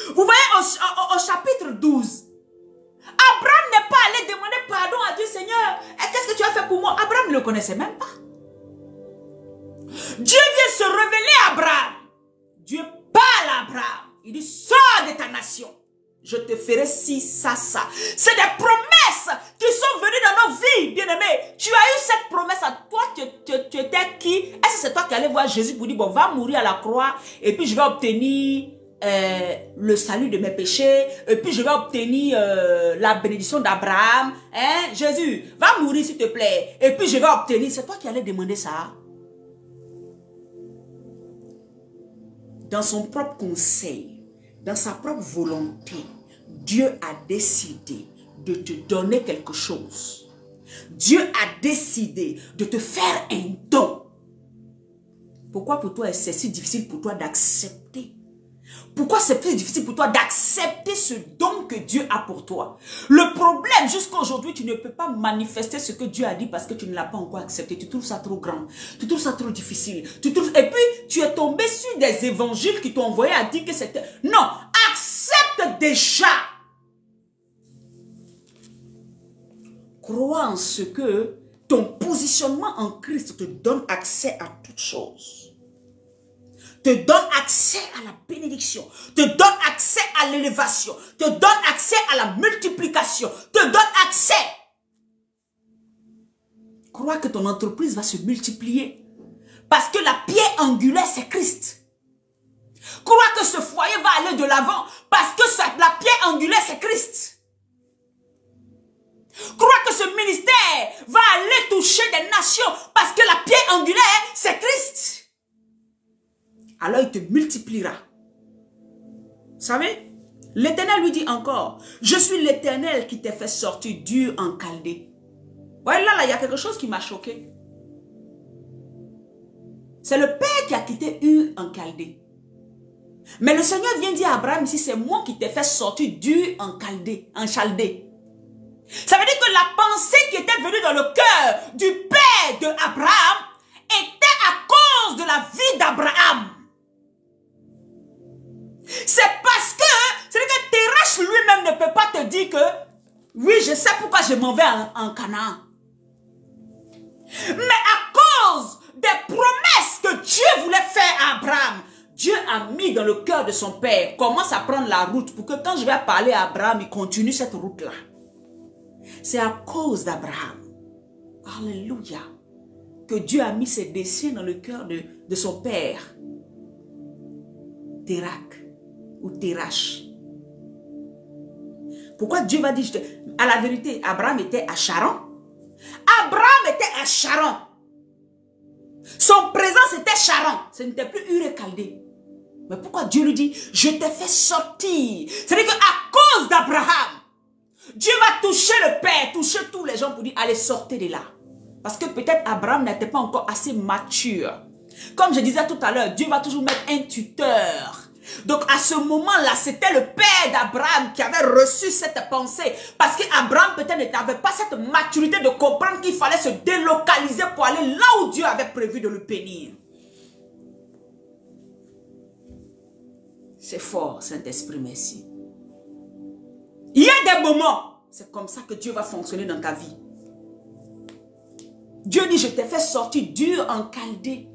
Vous voyez au chapitre 12, Abraham n'est pas allé demander pardon à Dieu, Seigneur, qu'est-ce que tu as fait pour moi? Abraham ne le connaissait même pas. Dieu vient se révéler à Abraham. Dieu parle à Abraham. Il dit, sors de ta nation. Je te ferai ci, ça, ça. C'est des promesses qui sont venues dans nos vies, bien-aimés. Tu as eu cette promesse à toi, tu étais qui? Est-ce que c'est toi qui allais voir Jésus pour dire, bon, va mourir à la croix et puis je vais obtenir le salut de mes péchés et puis je vais obtenir la bénédiction d'Abraham. Hein? Jésus, va mourir s'il te plaît. Et puis je vais obtenir. C'est toi qui allais demander ça. Dans son propre conseil, dans sa propre volonté, Dieu a décidé de te donner quelque chose. Dieu a décidé de te faire un don. Pourquoi pour toi c'est si difficile pour toi d'accepter? Pourquoi c'est plus difficile pour toi d'accepter ce don que Dieu a pour toi? Le problème, jusqu'à aujourd'hui, tu ne peux pas manifester ce que Dieu a dit parce que tu ne l'as pas encore accepté. Tu trouves ça trop grand. Tu trouves ça trop difficile. Et puis, tu es tombé sur des évangiles qui t'ont envoyé à dire que c'était... Non, accepte déjà. Crois en ce que ton positionnement en Christ te donne accès à toutes choses. Te donne accès à la bénédiction, te donne accès à l'élévation, te donne accès à la multiplication, te donne accès. Crois que ton entreprise va se multiplier parce que la pierre angulaire c'est Christ. Crois que ce foyer va aller de l'avant parce que la pierre angulaire c'est Christ. Crois que ce ministère va aller toucher des nations parce que la pierre angulaire c'est Christ. Alors il te multipliera. Vous savez, l'Éternel lui dit encore, je suis l'Éternel qui t'a fait sortir d'Ur en Chaldée. Ouais, là, il y a quelque chose qui m'a choqué. C'est le Père qui a quitté Ur en Chaldée. Mais le Seigneur vient dire à Abraham ici, c'est moi qui t'ai fait sortir d'Ur en Chaldée. Ça veut dire que la pensée qui était venue dans le cœur du Père d'Abraham était à cause de la vie d'Abraham. C'est parce que Terach lui-même ne peut pas te dire que oui, je sais pourquoi je m'en vais en Canaan. Mais à cause des promesses que Dieu voulait faire à Abraham, Dieu a mis dans le cœur de son père, commence à prendre la route pour que quand je vais parler à Abraham, il continue cette route-là. C'est à cause d'Abraham, alléluia, que Dieu a mis ses desseins dans le cœur de son père, Terach. Ou Terach. Pourquoi Dieu va dire, à la vérité, Abraham était à Charan. Abraham était à Charan. Son présent c'était Charan. Ce n'était plus Ur et Chaldée. Mais pourquoi Dieu lui dit, je t'ai fait sortir. C'est-à-dire qu'à cause d'Abraham, Dieu va toucher le Père, toucher tous les gens pour dire, allez, sortez de là. Parce que peut-être Abraham n'était pas encore assez mature. Comme je disais tout à l'heure, Dieu va toujours mettre un tuteur. Donc à ce moment-là, c'était le père d'Abraham qui avait reçu cette pensée. Parce qu'Abraham peut-être n'avait pas cette maturité de comprendre qu'il fallait se délocaliser pour aller là où Dieu avait prévu de le bénir. C'est fort, Saint-Esprit, merci. Il y a des moments, c'est comme ça que Dieu va fonctionner dans ta vie. Dieu dit, je t'ai fait sortir d'Ur en Chaldée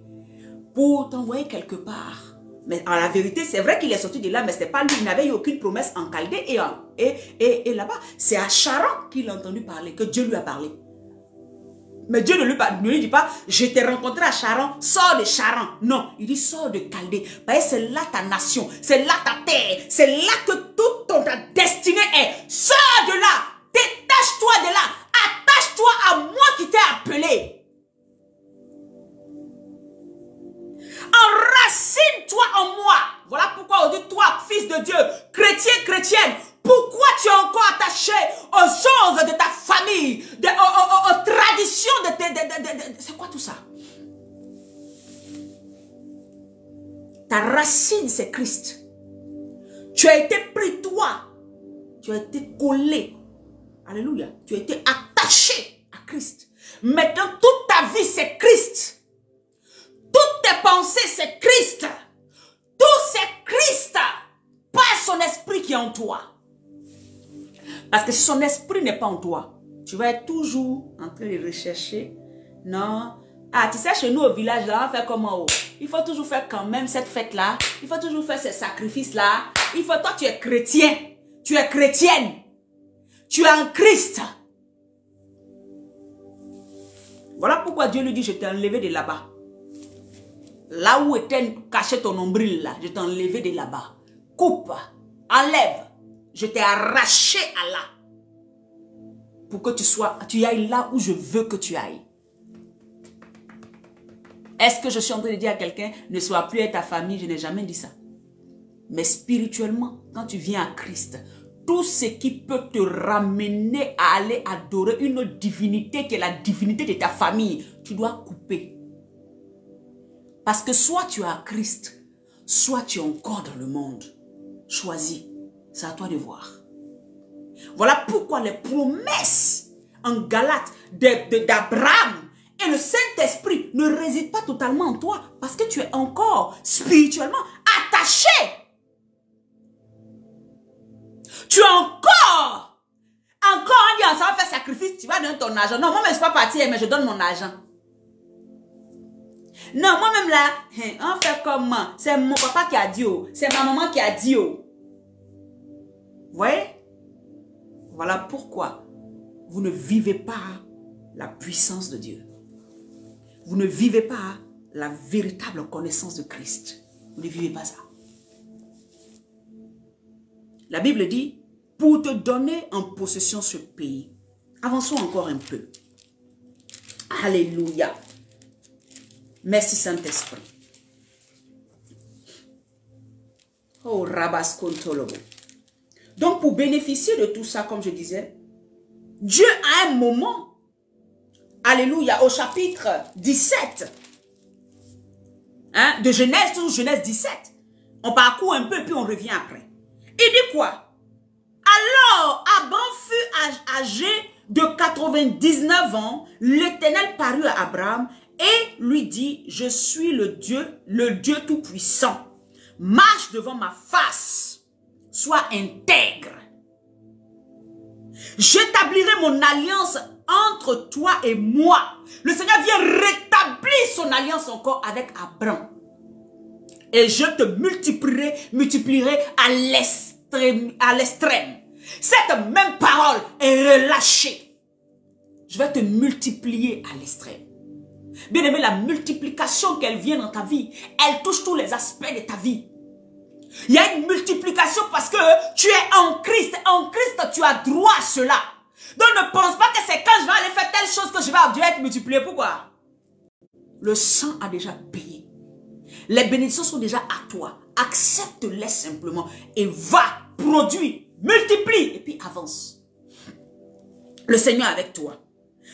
pour t'envoyer quelque part. Mais en la vérité, c'est vrai qu'il est sorti de là, mais ce n'était pas lui. Il n'avait eu aucune promesse en Chaldée et là-bas. C'est à Charan qu'il a entendu parler, que Dieu lui a parlé. Mais Dieu ne lui dit pas, je t'ai rencontré à Charan, sors de Charan. Non, il dit, sors de Chaldée. C'est là ta nation, c'est là ta terre, c'est là que toute ta destinée est. Sors de là, détache-toi de là, attache-toi à moi qui t'ai appelé. Enracine-toi en moi. Voilà pourquoi on dit, toi, fils de Dieu, chrétien, chrétienne, pourquoi tu es encore attaché aux choses de ta famille, aux traditions de tes... C'est quoi tout ça? Ta racine, c'est Christ. Tu as été pris, toi. Tu as été collé. Alléluia. Tu as été attaché à Christ. Maintenant, toute ta vie, c'est Christ. Toutes tes pensées, c'est Christ. Tout, c'est Christ. Pas son esprit qui est en toi. Parce que si son esprit n'est pas en toi, tu vas être toujours en train de rechercher. Non. Ah, tu sais, chez nous au village, là, on fait comment? Il faut toujours faire quand même cette fête-là. Il faut toujours faire ces sacrifices-là. Il faut, toi, tu es chrétien. Tu es chrétienne. Tu es en Christ. Voilà pourquoi Dieu lui dit, je t'ai enlevé de là-bas. Là où était caché ton nombril, là, je t'ai enlevé de là-bas. Coupe, enlève. Je t'ai arraché à là. Pour que tu ailles là où je veux que tu ailles. Est-ce que je suis en train de dire à quelqu'un, ne sois plus avec ta famille? Je n'ai jamais dit ça. Mais spirituellement, quand tu viens à Christ, tout ce qui peut te ramener à aller adorer une divinité qui est la divinité de ta famille, tu dois couper. Parce que soit tu es à Christ, soit tu es encore dans le monde. Choisis. C'est à toi de voir. Voilà pourquoi les promesses en Galates d'Abraham et le Saint-Esprit ne résident pas totalement en toi. Parce que tu es encore spirituellement attaché. Tu es encore, on dit, ça va faire sacrifice, tu vas donner ton argent. Non, moi-même, je ne suis pas partie, mais je donne mon argent. Non, moi-même là, on fait comment? C'est mon papa qui a dit, c'est ma maman qui a dit. Vous voyez? Voilà pourquoi vous ne vivez pas la puissance de Dieu. Vous ne vivez pas la véritable connaissance de Christ. Vous ne vivez pas ça. La Bible dit, pour te donner en possession ce pays. Avançons encore un peu. Alléluia. Merci Saint-Esprit. Oh, Rabaskontolobo. Donc, pour bénéficier de tout ça, comme je disais, Dieu a un moment, alléluia, au chapitre 17, de Genèse, toujours Genèse 17. On parcourt un peu et puis on revient après. Il dit quoi? Alors, Abraham fut âgé de 99 ans. L'Éternel parut à Abraham et lui dit, je suis le Dieu Tout-Puissant. Marche devant ma face. Sois intègre. J'établirai mon alliance entre toi et moi. Le Seigneur vient rétablir son alliance encore avec Abraham. Et je te multiplierai à l'extrême. Cette même parole est relâchée. Je vais te multiplier à l'extrême. Bien aimé, la multiplication qu'elle vient dans ta vie, elle touche tous les aspects de ta vie. Il y a une multiplication parce que tu es en Christ. En Christ, tu as droit à cela. Donc ne pense pas que c'est quand je vais aller faire telle chose que je vais être multiplié. Pourquoi? Le sang a déjà payé. Les bénédictions sont déjà à toi. Accepte-les simplement et va, produire, multiplie et puis avance. Le Seigneur est avec toi.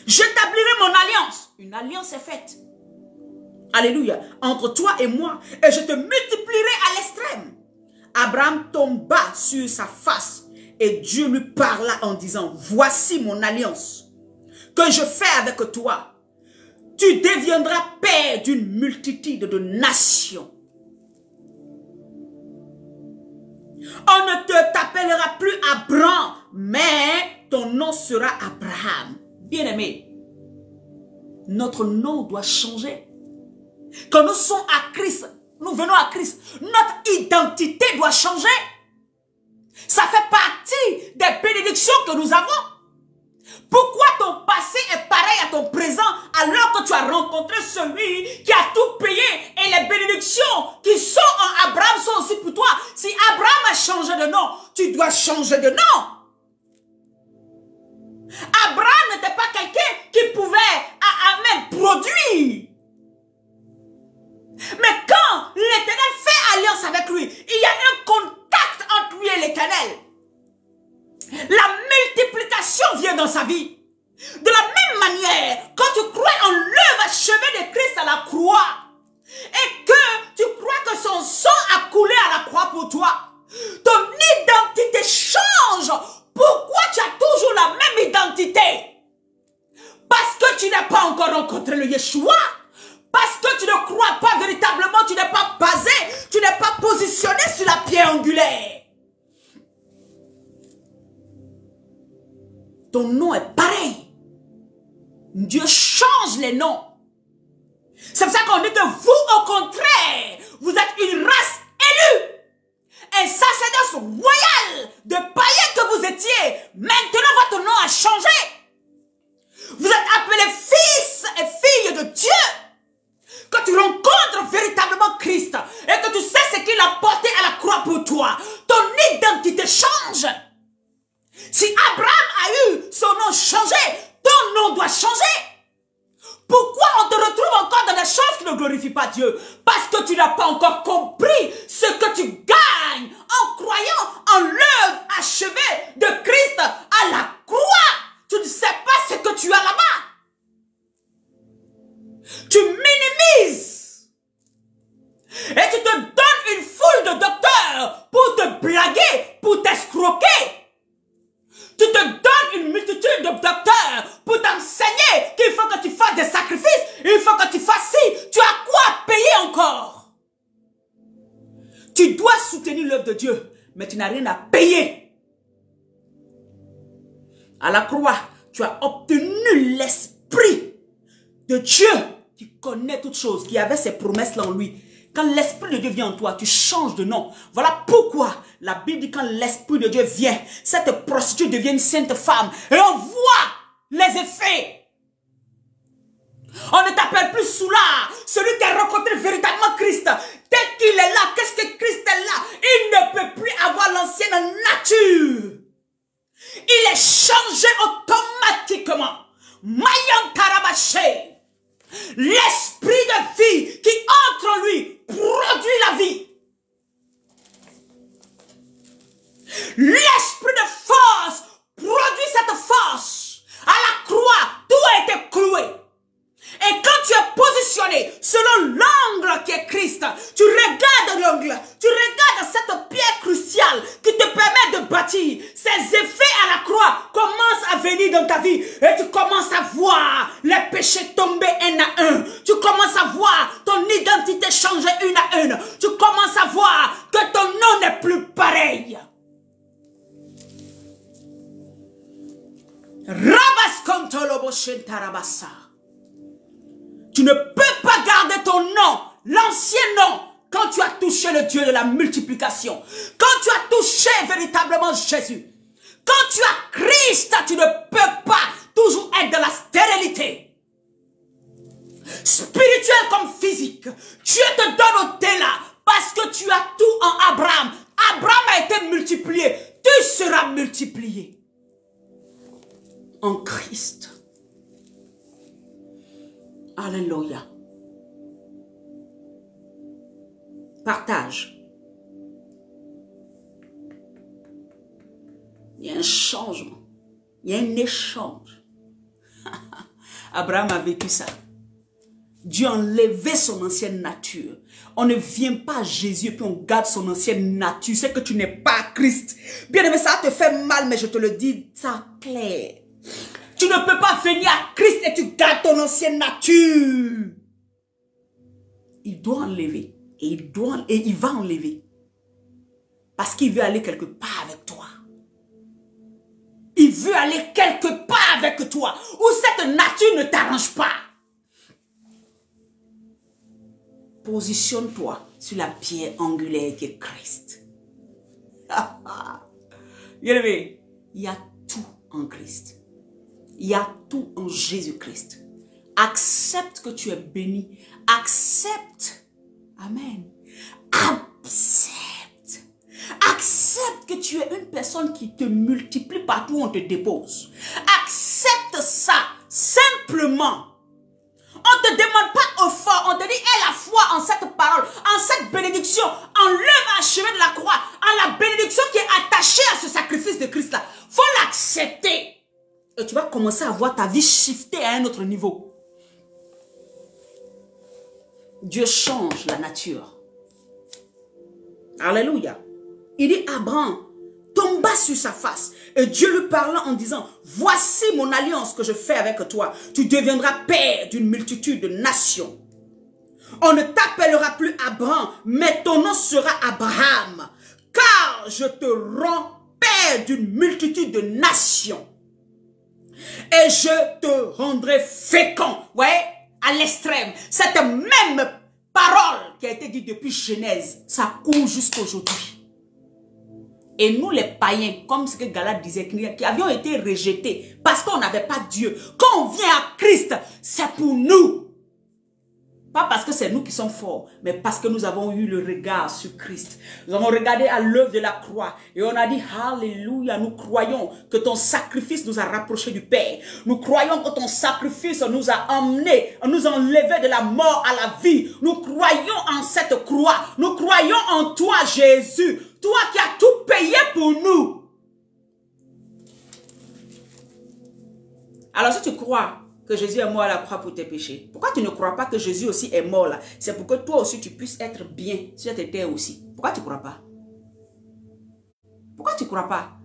J'établirai mon alliance. Une alliance est faite. Alléluia. Entre toi et moi. Et je te multiplierai à l'extrême. Abraham tomba sur sa face. Et Dieu lui parla en disant, voici mon alliance que je fais avec toi. Tu deviendras père d'une multitude de nations. On ne t'appellera plus Abraham, mais ton nom sera Abraham. Bien-aimé, notre nom doit changer. Quand nous sommes à Christ, nous venons à Christ, notre identité doit changer. Ça fait partie des bénédictions que nous avons. Pourquoi ton passé est pareil à ton présent alors que tu as rencontré celui qui a tout payé et les bénédictions qui sont en Abraham sont aussi pour toi? Si Abraham a changé de nom, tu dois changer de nom. Abraham n'était pas quelqu'un qui pouvait même produire. Mais quand l'Éternel fait alliance avec lui, il y a un contact entre lui et l'Éternel. La multiplication vient dans sa vie. De la même manière, quand tu crois en l'œuvre achevée de Christ à la croix, et que tu crois que son sang a coulé à la croix pour toi, ton identité change. Pourquoi tu as toujours la même identité? Parce que tu n'as pas encore rencontré le Yeshua. Parce que tu ne crois pas véritablement, tu n'es pas basé, tu n'es pas positionné sur la pierre angulaire. Ton nom est pareil. Dieu change les noms. C'est pour ça qu'on dit que vous, au contraire, vous êtes une race élue. Un sacerdoce royal de païens que vous étiez. Maintenant, votre nom a changé. Vous êtes appelés fils et filles de Dieu. Quand tu rencontres véritablement Christ et que tu sais ce qu'il a porté à la croix pour toi, ton identité change. Si Abraham a eu son nom changé, ton nom doit changer. Pourquoi on te retrouve encore dans des choses qui ne glorifient pas Dieu? Parce que tu n'as pas encore compris ce que tu gagnes en croyant en l'œuvre achevée de Christ à la croix. Tu ne sais pas ce que tu as là-bas. Tu minimises. Et tu te donnes une foule de docteurs pour te blaguer, pour t'escroquer. Tu te donnes une multitude de docteurs pour t'enseigner qu'il faut que tu fasses des sacrifices, il faut que tu fasses ci. Tu as quoi payer encore? Tu dois soutenir l'œuvre de Dieu, mais tu n'as rien à payer. À la croix, tu as obtenu l'Esprit de Dieu qui connaît toutes choses, qui avait ses promesses là en lui. Quand l'Esprit de Dieu vient en toi, tu changes de nom. Voilà pourquoi la Bible dit quand l'Esprit de Dieu vient, cette prostituée devient une sainte femme. Et on voit les effets. On ne t'appelle plus Soula, celui qui a rencontré véritablement Christ. Tel qu'il est là, qu'est-ce que Christ est là? Il ne peut plus avoir l'ancienne nature. Il est changé automatiquement. Mayan Karabaché. L'esprit de vie qui entre en lui produit la vie. L'esprit de force produit cette force. À la croix, tout a été cloué. Et quand tu es positionné selon l'angle qui est Christ, tu regardes l'angle, tu regardes cette pierre cruciale qui te permet de bâtir. Ces effets à la croix commencent à venir dans ta vie et tu commences à voir les péchés tomber un à un. Tu commences à voir ton identité changer une à une. Tu commences à voir que ton nom n'est plus pareil. Rabaskontolobo shentarabasa. Tu ne peux pas garder ton nom, l'ancien nom, quand tu as touché le Dieu de la multiplication. Quand tu as touché véritablement Jésus. Quand tu as Christ, tu ne peux pas toujours être dans la stérilité. Spirituel comme physique. Dieu te donne au-delà parce que tu as tout en Abraham. Abraham a été multiplié. Tu seras multiplié. En Christ. Alléluia. Partage. Il y a un changement. Il y a un échange. Abraham a vécu ça. Dieu a enlevé son ancienne nature. On ne vient pas à Jésus puis on garde son ancienne nature. C'est que tu n'es pas Christ. Bien aimé, ça te fait mal, mais je te le dis, ça clair. Tu ne peux pas venir à Christ et tu gardes ton ancienne nature. Il doit enlever. Et il va enlever. Parce qu'il veut aller quelque part avec toi. Il veut aller quelque part avec toi. Où cette nature ne t'arrange pas. Positionne-toi sur la pierre angulaire qui est Christ. Bien-aimé, il y a tout en Christ. Il y a tout en Jésus-Christ. Accepte que tu es béni. Accepte. Amen. Accepte. Accepte que tu es une personne qui te multiplie partout où on te dépose. Accepte ça. Simplement. On ne te demande pas au fort. On te dit, aie la foi en cette parole, en cette bénédiction, en l'œuvre achevée de la croix, en la bénédiction qui est attachée à ce sacrifice de Christ-là. Il faut l'accepter. Et tu vas commencer à voir ta vie shifter à un autre niveau. Dieu change la nature. Alléluia. Il dit, Abraham tomba sur sa face. Et Dieu lui parla en disant, voici mon alliance que je fais avec toi. Tu deviendras père d'une multitude de nations. On ne t'appellera plus Abraham, mais ton nom sera Abraham. Car je te rends père d'une multitude de nations. Et je te rendrai fécond. Ouais, à l'extrême. Cette même parole qui a été dite depuis Genèse, ça court jusqu'à aujourd'hui. Et nous les païens, comme ce que Galate disait, qui avions été rejetés parce qu'on n'avait pas Dieu. Quand on vient à Christ, c'est pour nous. Pas parce que c'est nous qui sommes forts, mais parce que nous avons eu le regard sur Christ. Nous avons regardé à l'œuvre de la croix et on a dit, alléluia, nous croyons que ton sacrifice nous a rapprochés du Père. Nous croyons que ton sacrifice nous a emmenés, nous a enlevés de la mort à la vie. Nous croyons en cette croix. Nous croyons en toi, Jésus. Toi qui as tout payé pour nous. Alors si tu crois que Jésus est mort à la croix pour tes péchés, pourquoi tu ne crois pas que Jésus aussi est mort là? C'est pour que toi aussi tu puisses être bien sur cette terre aussi. Pourquoi tu ne crois pas? Pourquoi tu ne crois pas?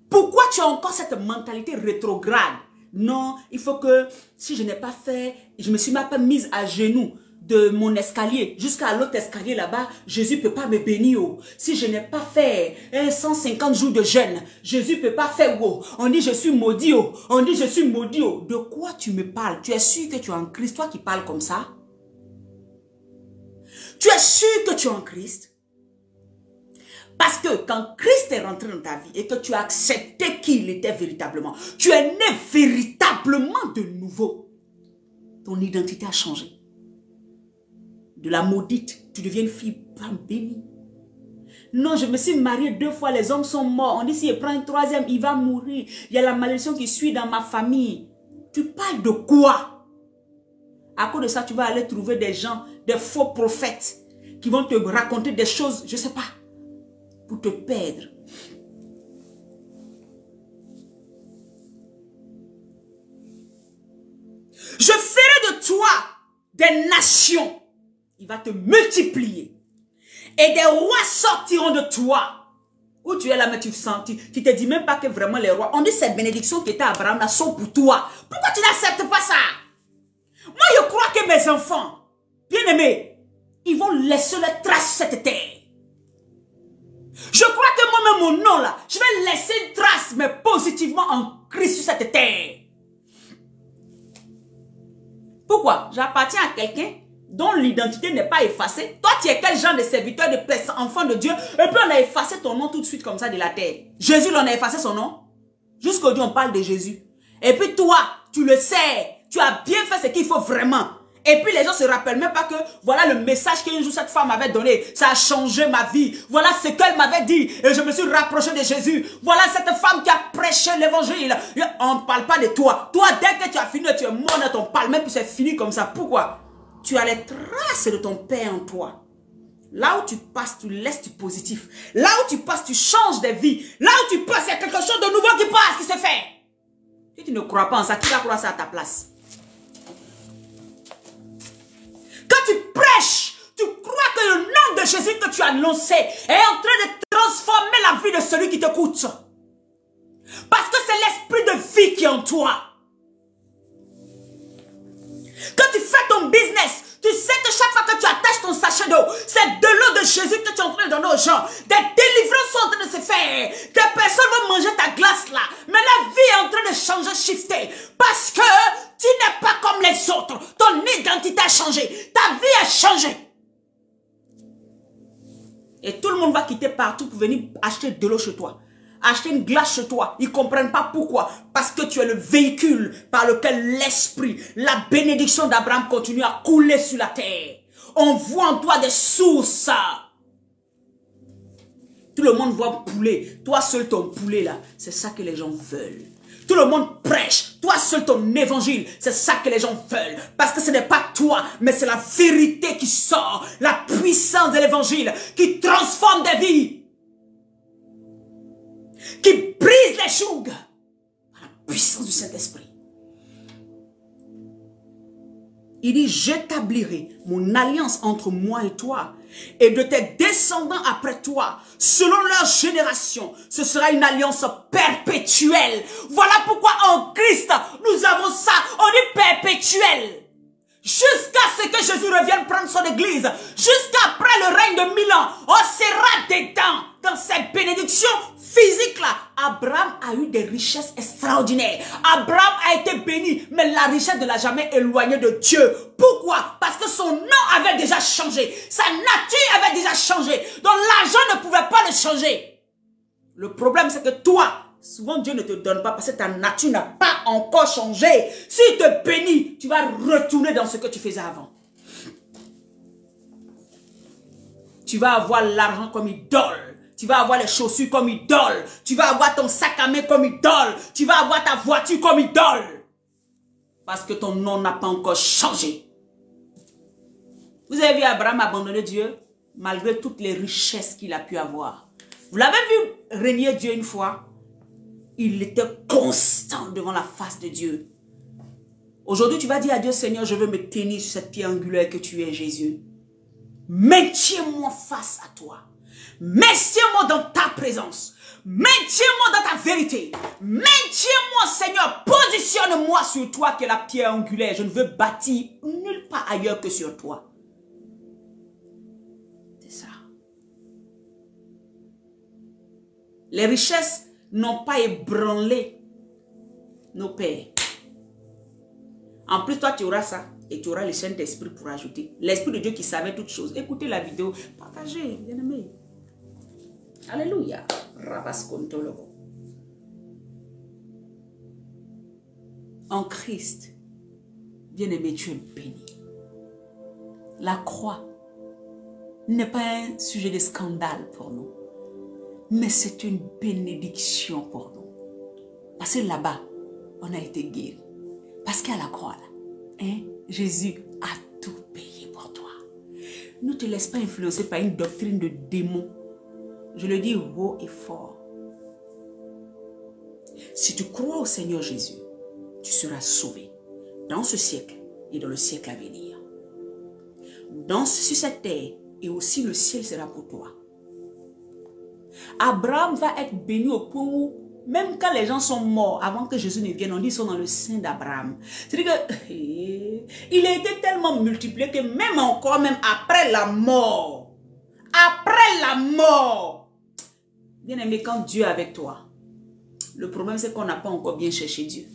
Pourquoi tu as encore cette mentalité rétrograde? Non, il faut que si je n'ai pas fait, je ne me suis même pas mise à genoux de mon escalier jusqu'à l'autre escalier là-bas, Jésus ne peut pas me bénir. Oh. Si je n'ai pas fait 150 jours de jeûne, Jésus ne peut pas faire. Oh. On dit je suis maudit. Oh. On dit je suis maudit. Oh. De quoi tu me parles? Tu es sûr que tu es en Christ, toi qui parles comme ça? Tu es sûr que tu es en Christ? Parce que quand Christ est rentré dans ta vie et que tu as accepté qui il était véritablement, tu es né véritablement de nouveau. Ton identité a changé. De la maudite, tu deviens une fille bénie. Non, je me suis mariée 2 fois, les hommes sont morts. On dit s'il prend une 3e, il va mourir. Il y a la malédiction qui suit dans ma famille. Tu parles de quoi? À cause de ça, tu vas aller trouver des gens, des faux prophètes, qui vont te raconter des choses, je ne sais pas, pour te perdre. Je ferai de toi des nations. Il va te multiplier. Et des rois sortiront de toi. Où tu es là, mais tu te dis même pas que vraiment les rois. On dit ces bénédictions qui étaient à Abraham là sont pour toi. Pourquoi tu n'acceptes pas ça? Moi, je crois que mes enfants, bien aimés, ils vont laisser leur trace sur cette terre. Je crois que moi-même, mon nom là, je vais laisser une trace, mais positivement en Christ sur cette terre. Pourquoi? J'appartiens à quelqu'un dont l'identité n'est pas effacée. Toi, tu es quel genre de serviteur, de enfant de Dieu? Et puis on a effacé ton nom tout de suite comme ça de la terre. Jésus, on a effacé son nom. Jusqu'aujourd'hui, on parle de Jésus. Et puis toi, tu le sais. Tu as bien fait ce qu'il faut vraiment. Et puis les gens ne se rappellent même pas que voilà le message qu'un jour cette femme m'avait donné. Ça a changé ma vie. Voilà ce qu'elle m'avait dit. Et je me suis rapproché de Jésus. Voilà cette femme qui a prêché l'évangile. On ne parle pas de toi. Toi, dès que tu as fini, tu es mort, on parle même que c'est fini comme ça. Pourquoi? Tu as les traces de ton Père en toi. Là où tu passes, tu laisses du positif. Là où tu passes, tu changes de vie. Là où tu passes, il y a quelque chose de nouveau qui passe, qui se fait. Si tu ne crois pas en ça, qui va croire ça à ta place? Quand tu prêches, tu crois que le nom de Jésus que tu as annoncé est en train de transformer la vie de celui qui t'écoute. Parce que c'est l'esprit de vie qui est en toi. Quand tu fais ton business, tu sais que chaque fois que tu attaches ton sachet d'eau, c'est de l'eau de Jésus que tu es en train de donner aux gens. Des délivrances sont en train de se faire. Des personnes vont manger ta glace là. Mais la vie est en train de changer, shifter. Parce que tu n'es pas comme les autres. Ton identité a changé. Ta vie a changé. Et tout le monde va quitter partout pour venir acheter de l'eau chez toi. Acheter une glace chez toi. Ils ne comprennent pas pourquoi. Parce que tu es le véhicule par lequel l'esprit, la bénédiction d'Abraham continue à couler sur la terre. On voit en toi des sources. Tout le monde voit poulet. Toi seul ton poulet là. C'est ça que les gens veulent. Tout le monde prêche. Toi seul ton évangile. C'est ça que les gens veulent. Parce que ce n'est pas toi, mais c'est la vérité qui sort. La puissance de l'évangile qui transforme des vies. Qui brise les jougs. La puissance du Saint-Esprit. Il dit, j'établirai mon alliance entre moi et toi et de tes descendants après toi, selon leur génération. Ce sera une alliance perpétuelle. Voilà pourquoi en Christ, nous avons ça. On dit perpétuel. Jusqu'à ce que Jésus revienne prendre son église. Jusqu'après le règne de 1000 ans. On sera dedans. Dans cette bénédiction physique-là. Abraham a eu des richesses extraordinaires. Abraham a été béni. Mais la richesse ne l'a jamais éloigné de Dieu. Pourquoi? Parce que son nom avait déjà changé. Sa nature avait déjà changé. Donc l'argent ne pouvait pas le changer. Le problème c'est que toi, souvent Dieu ne te donne pas parce que ta nature n'a pas encore changé. S'il te bénit, tu vas retourner dans ce que tu faisais avant. Tu vas avoir l'argent comme idole. Tu vas avoir les chaussures comme idole. Tu vas avoir ton sac à main comme idole. Tu vas avoir ta voiture comme idole. Parce que ton nom n'a pas encore changé. Vous avez vu Abraham abandonner Dieu malgré toutes les richesses qu'il a pu avoir. Vous l'avez vu régner Dieu une fois? Il était constant devant la face de Dieu. Aujourd'hui, tu vas dire à Dieu, Seigneur, je veux me tenir sur cette pierre angulaire que tu es, Jésus. Maintiens-moi face à toi. Maintiens-moi dans ta présence. Maintiens-moi dans ta vérité. Maintiens-moi, Seigneur. Positionne-moi sur toi qui est la pierre angulaire. Je ne veux bâtir nulle part ailleurs que sur toi. C'est ça. Les richesses n'ont pas ébranlé nos pères. En plus, toi, tu auras ça. Et tu auras le Saint-Esprit pour ajouter. L'Esprit de Dieu qui savait toutes choses. Écoutez la vidéo. Partagez, bien aimé. Alléluia. En Christ, bien aimé, tu es béni. La croix n'est pas un sujet de scandale pour nous. Mais c'est une bénédiction pour nous. Parce que là-bas, on a été guéri. Parce qu'à la croix, là, hein, Jésus a tout payé pour toi. Ne te laisse pas influencer par une doctrine de démon. Je le dis haut et fort. Si tu crois au Seigneur Jésus, tu seras sauvé dans ce siècle et dans le siècle à venir. Sur cette terre et aussi le ciel sera pour toi. Abraham va être béni au point où même quand les gens sont morts, avant que Jésus ne vienne, on dit qu'ils sont dans le sein d'Abraham. C'est-à-dire qu'il a été tellement multiplié que même encore, même après la mort, bien aimé, quand Dieu est avec toi, le problème c'est qu'on n'a pas encore bien cherché Dieu.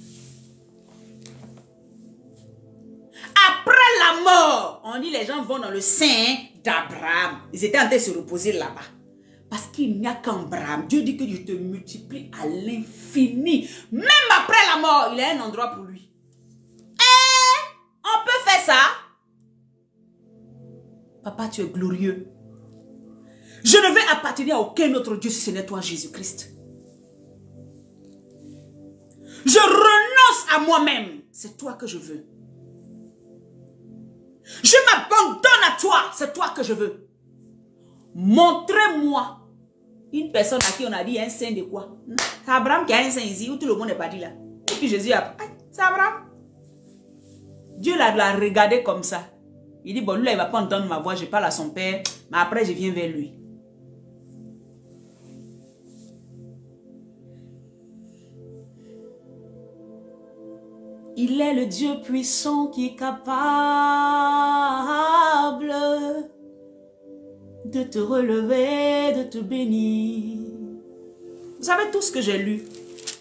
Après la mort, on dit les gens vont dans le sein d'Abraham. Ils étaient en train de se reposer là-bas. Parce qu'il n'y a qu'Abraham. Dieu dit que Dieu te multiplie à l'infini. Même après la mort, il y a un endroit pour lui. On peut faire ça? Papa, tu es glorieux. Je ne vais appartenir à aucun autre Dieu si ce n'est toi, Jésus-Christ. Je renonce à moi-même. C'est toi que je veux. Je m'abandonne à toi. C'est toi que je veux. Montrez-moi une personne à qui on a dit un saint de quoi? C'est Abraham qui a un saint ici où tout le monde est parti là. Et puis Jésus a... C'est Abraham. Dieu l'a regardé comme ça. Il dit, bon, lui là, il ne va pas entendre ma voix. Je parle à son père. Mais après, je viens vers lui. Il est le Dieu puissant qui est capable de te relever, de te bénir. Vous savez tout ce que j'ai lu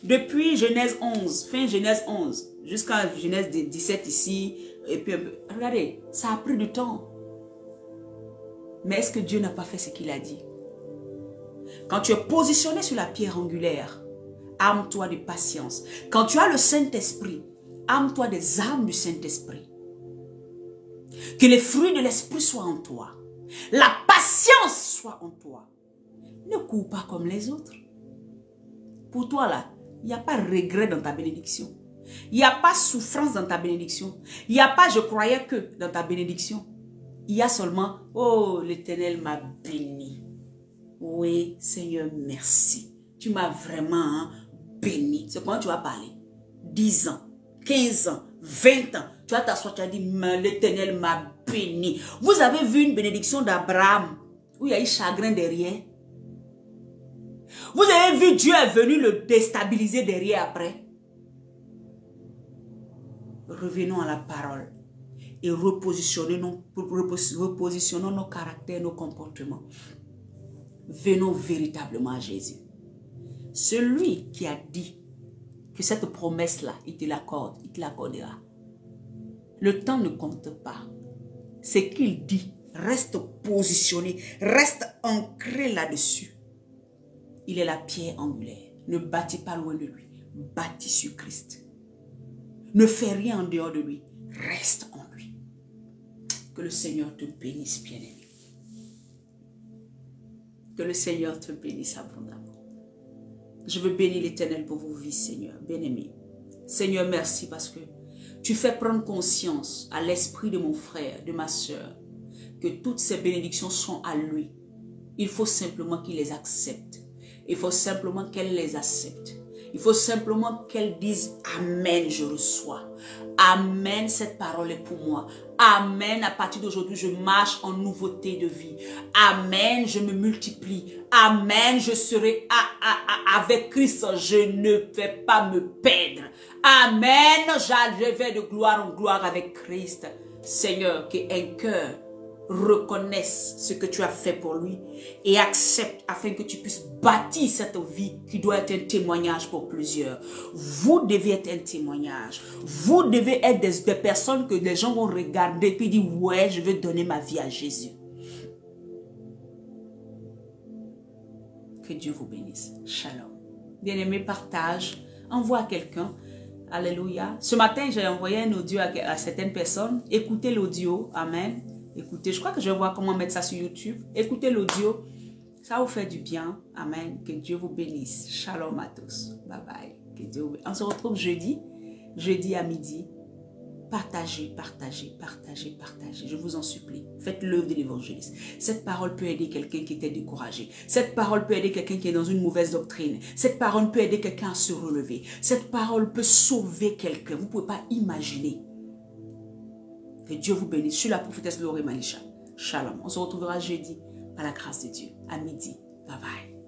depuis Genèse 11, fin Genèse 11, jusqu'à Genèse 17 ici, et puis un peu. Regardez, ça a pris du temps. Mais est-ce que Dieu n'a pas fait ce qu'il a dit? Quand tu es positionné sur la pierre angulaire, arme-toi de patience. Quand tu as le Saint-Esprit, arme-toi des armes du Saint-Esprit. Que les fruits de l'Esprit soient en toi. La patience soit en toi. Ne cours pas comme les autres. Pour toi là, il n'y a pas regret dans ta bénédiction. Il n'y a pas souffrance dans ta bénédiction. Il n'y a pas je croyais que dans ta bénédiction. Il y a seulement, oh l'Éternel m'a béni. Oui Seigneur, merci. Tu m'as vraiment béni. C'est quand tu vas parler. 10 ans, 15 ans, 20 ans. Tu vas t'asseoir, tu as dit, l'Éternel m'a béni. Vous avez vu une bénédiction d'Abraham où il y a eu chagrin derrière. Vous avez vu Dieu est venu le déstabiliser derrière après. Revenons à la parole et repositionnons nos caractères, nos comportements. Venons véritablement à Jésus. Celui qui a dit que cette promesse-là, il te l'accorde, il te l'accordera. Le temps ne compte pas. Ce qu'il dit, reste positionné, reste ancré là-dessus. Il est la pierre angulaire. Ne bâtis pas loin de lui. Bâtis sur Christ. Ne fais rien en dehors de lui. Reste en lui. Que le Seigneur te bénisse, bien-aimé. Que le Seigneur te bénisse abondamment. Je veux bénir l'Éternel pour vos vies, Seigneur. Bien-aimé. Seigneur, merci parce que tu fais prendre conscience à l'esprit de mon frère, de ma soeur, que toutes ces bénédictions sont à lui. Il faut simplement qu'il les accepte. Il faut simplement qu'elle les accepte. Il faut simplement qu'elle dise « Amen, je reçois. Amen, cette parole est pour moi. Amen, à partir d'aujourd'hui, je marche en nouveauté de vie. Amen, je me multiplie. Amen, je serai avec Christ. Je ne vais pas me perdre. Amen, je vais de gloire en gloire avec Christ. » Seigneur, qu'un cœur reconnaisse ce que tu as fait pour lui et accepte afin que tu puisses bâtir cette vie qui doit être un témoignage pour plusieurs. Vous devez être un témoignage. Vous devez être des personnes que les gens vont regarder et puis dire « Ouais, je veux donner ma vie à Jésus. » Que Dieu vous bénisse. Shalom. Bien-aimé, partage. Envoie à quelqu'un. Alléluia. Ce matin, j'ai envoyé un audio à certaines personnes. Écoutez l'audio. Amen. Écoutez, je crois que je vais voir comment mettre ça sur YouTube. Écoutez l'audio. Ça vous fait du bien. Amen. Que Dieu vous bénisse. Shalom à tous. Bye bye. Que Dieu vous bénisse. On se retrouve jeudi à midi. Partagez, partagez, partagez, partagez. Je vous en supplie. Faites l'œuvre de l'évangéliste. Cette parole peut aider quelqu'un qui était découragé. Cette parole peut aider quelqu'un qui est dans une mauvaise doctrine. Cette parole peut aider quelqu'un à se relever. Cette parole peut sauver quelqu'un. Vous ne pouvez pas imaginer. Que Dieu vous bénisse. Je suis la prophétesse Loré Malisha. Shalom. On se retrouvera jeudi par la grâce de Dieu à midi. Bye bye.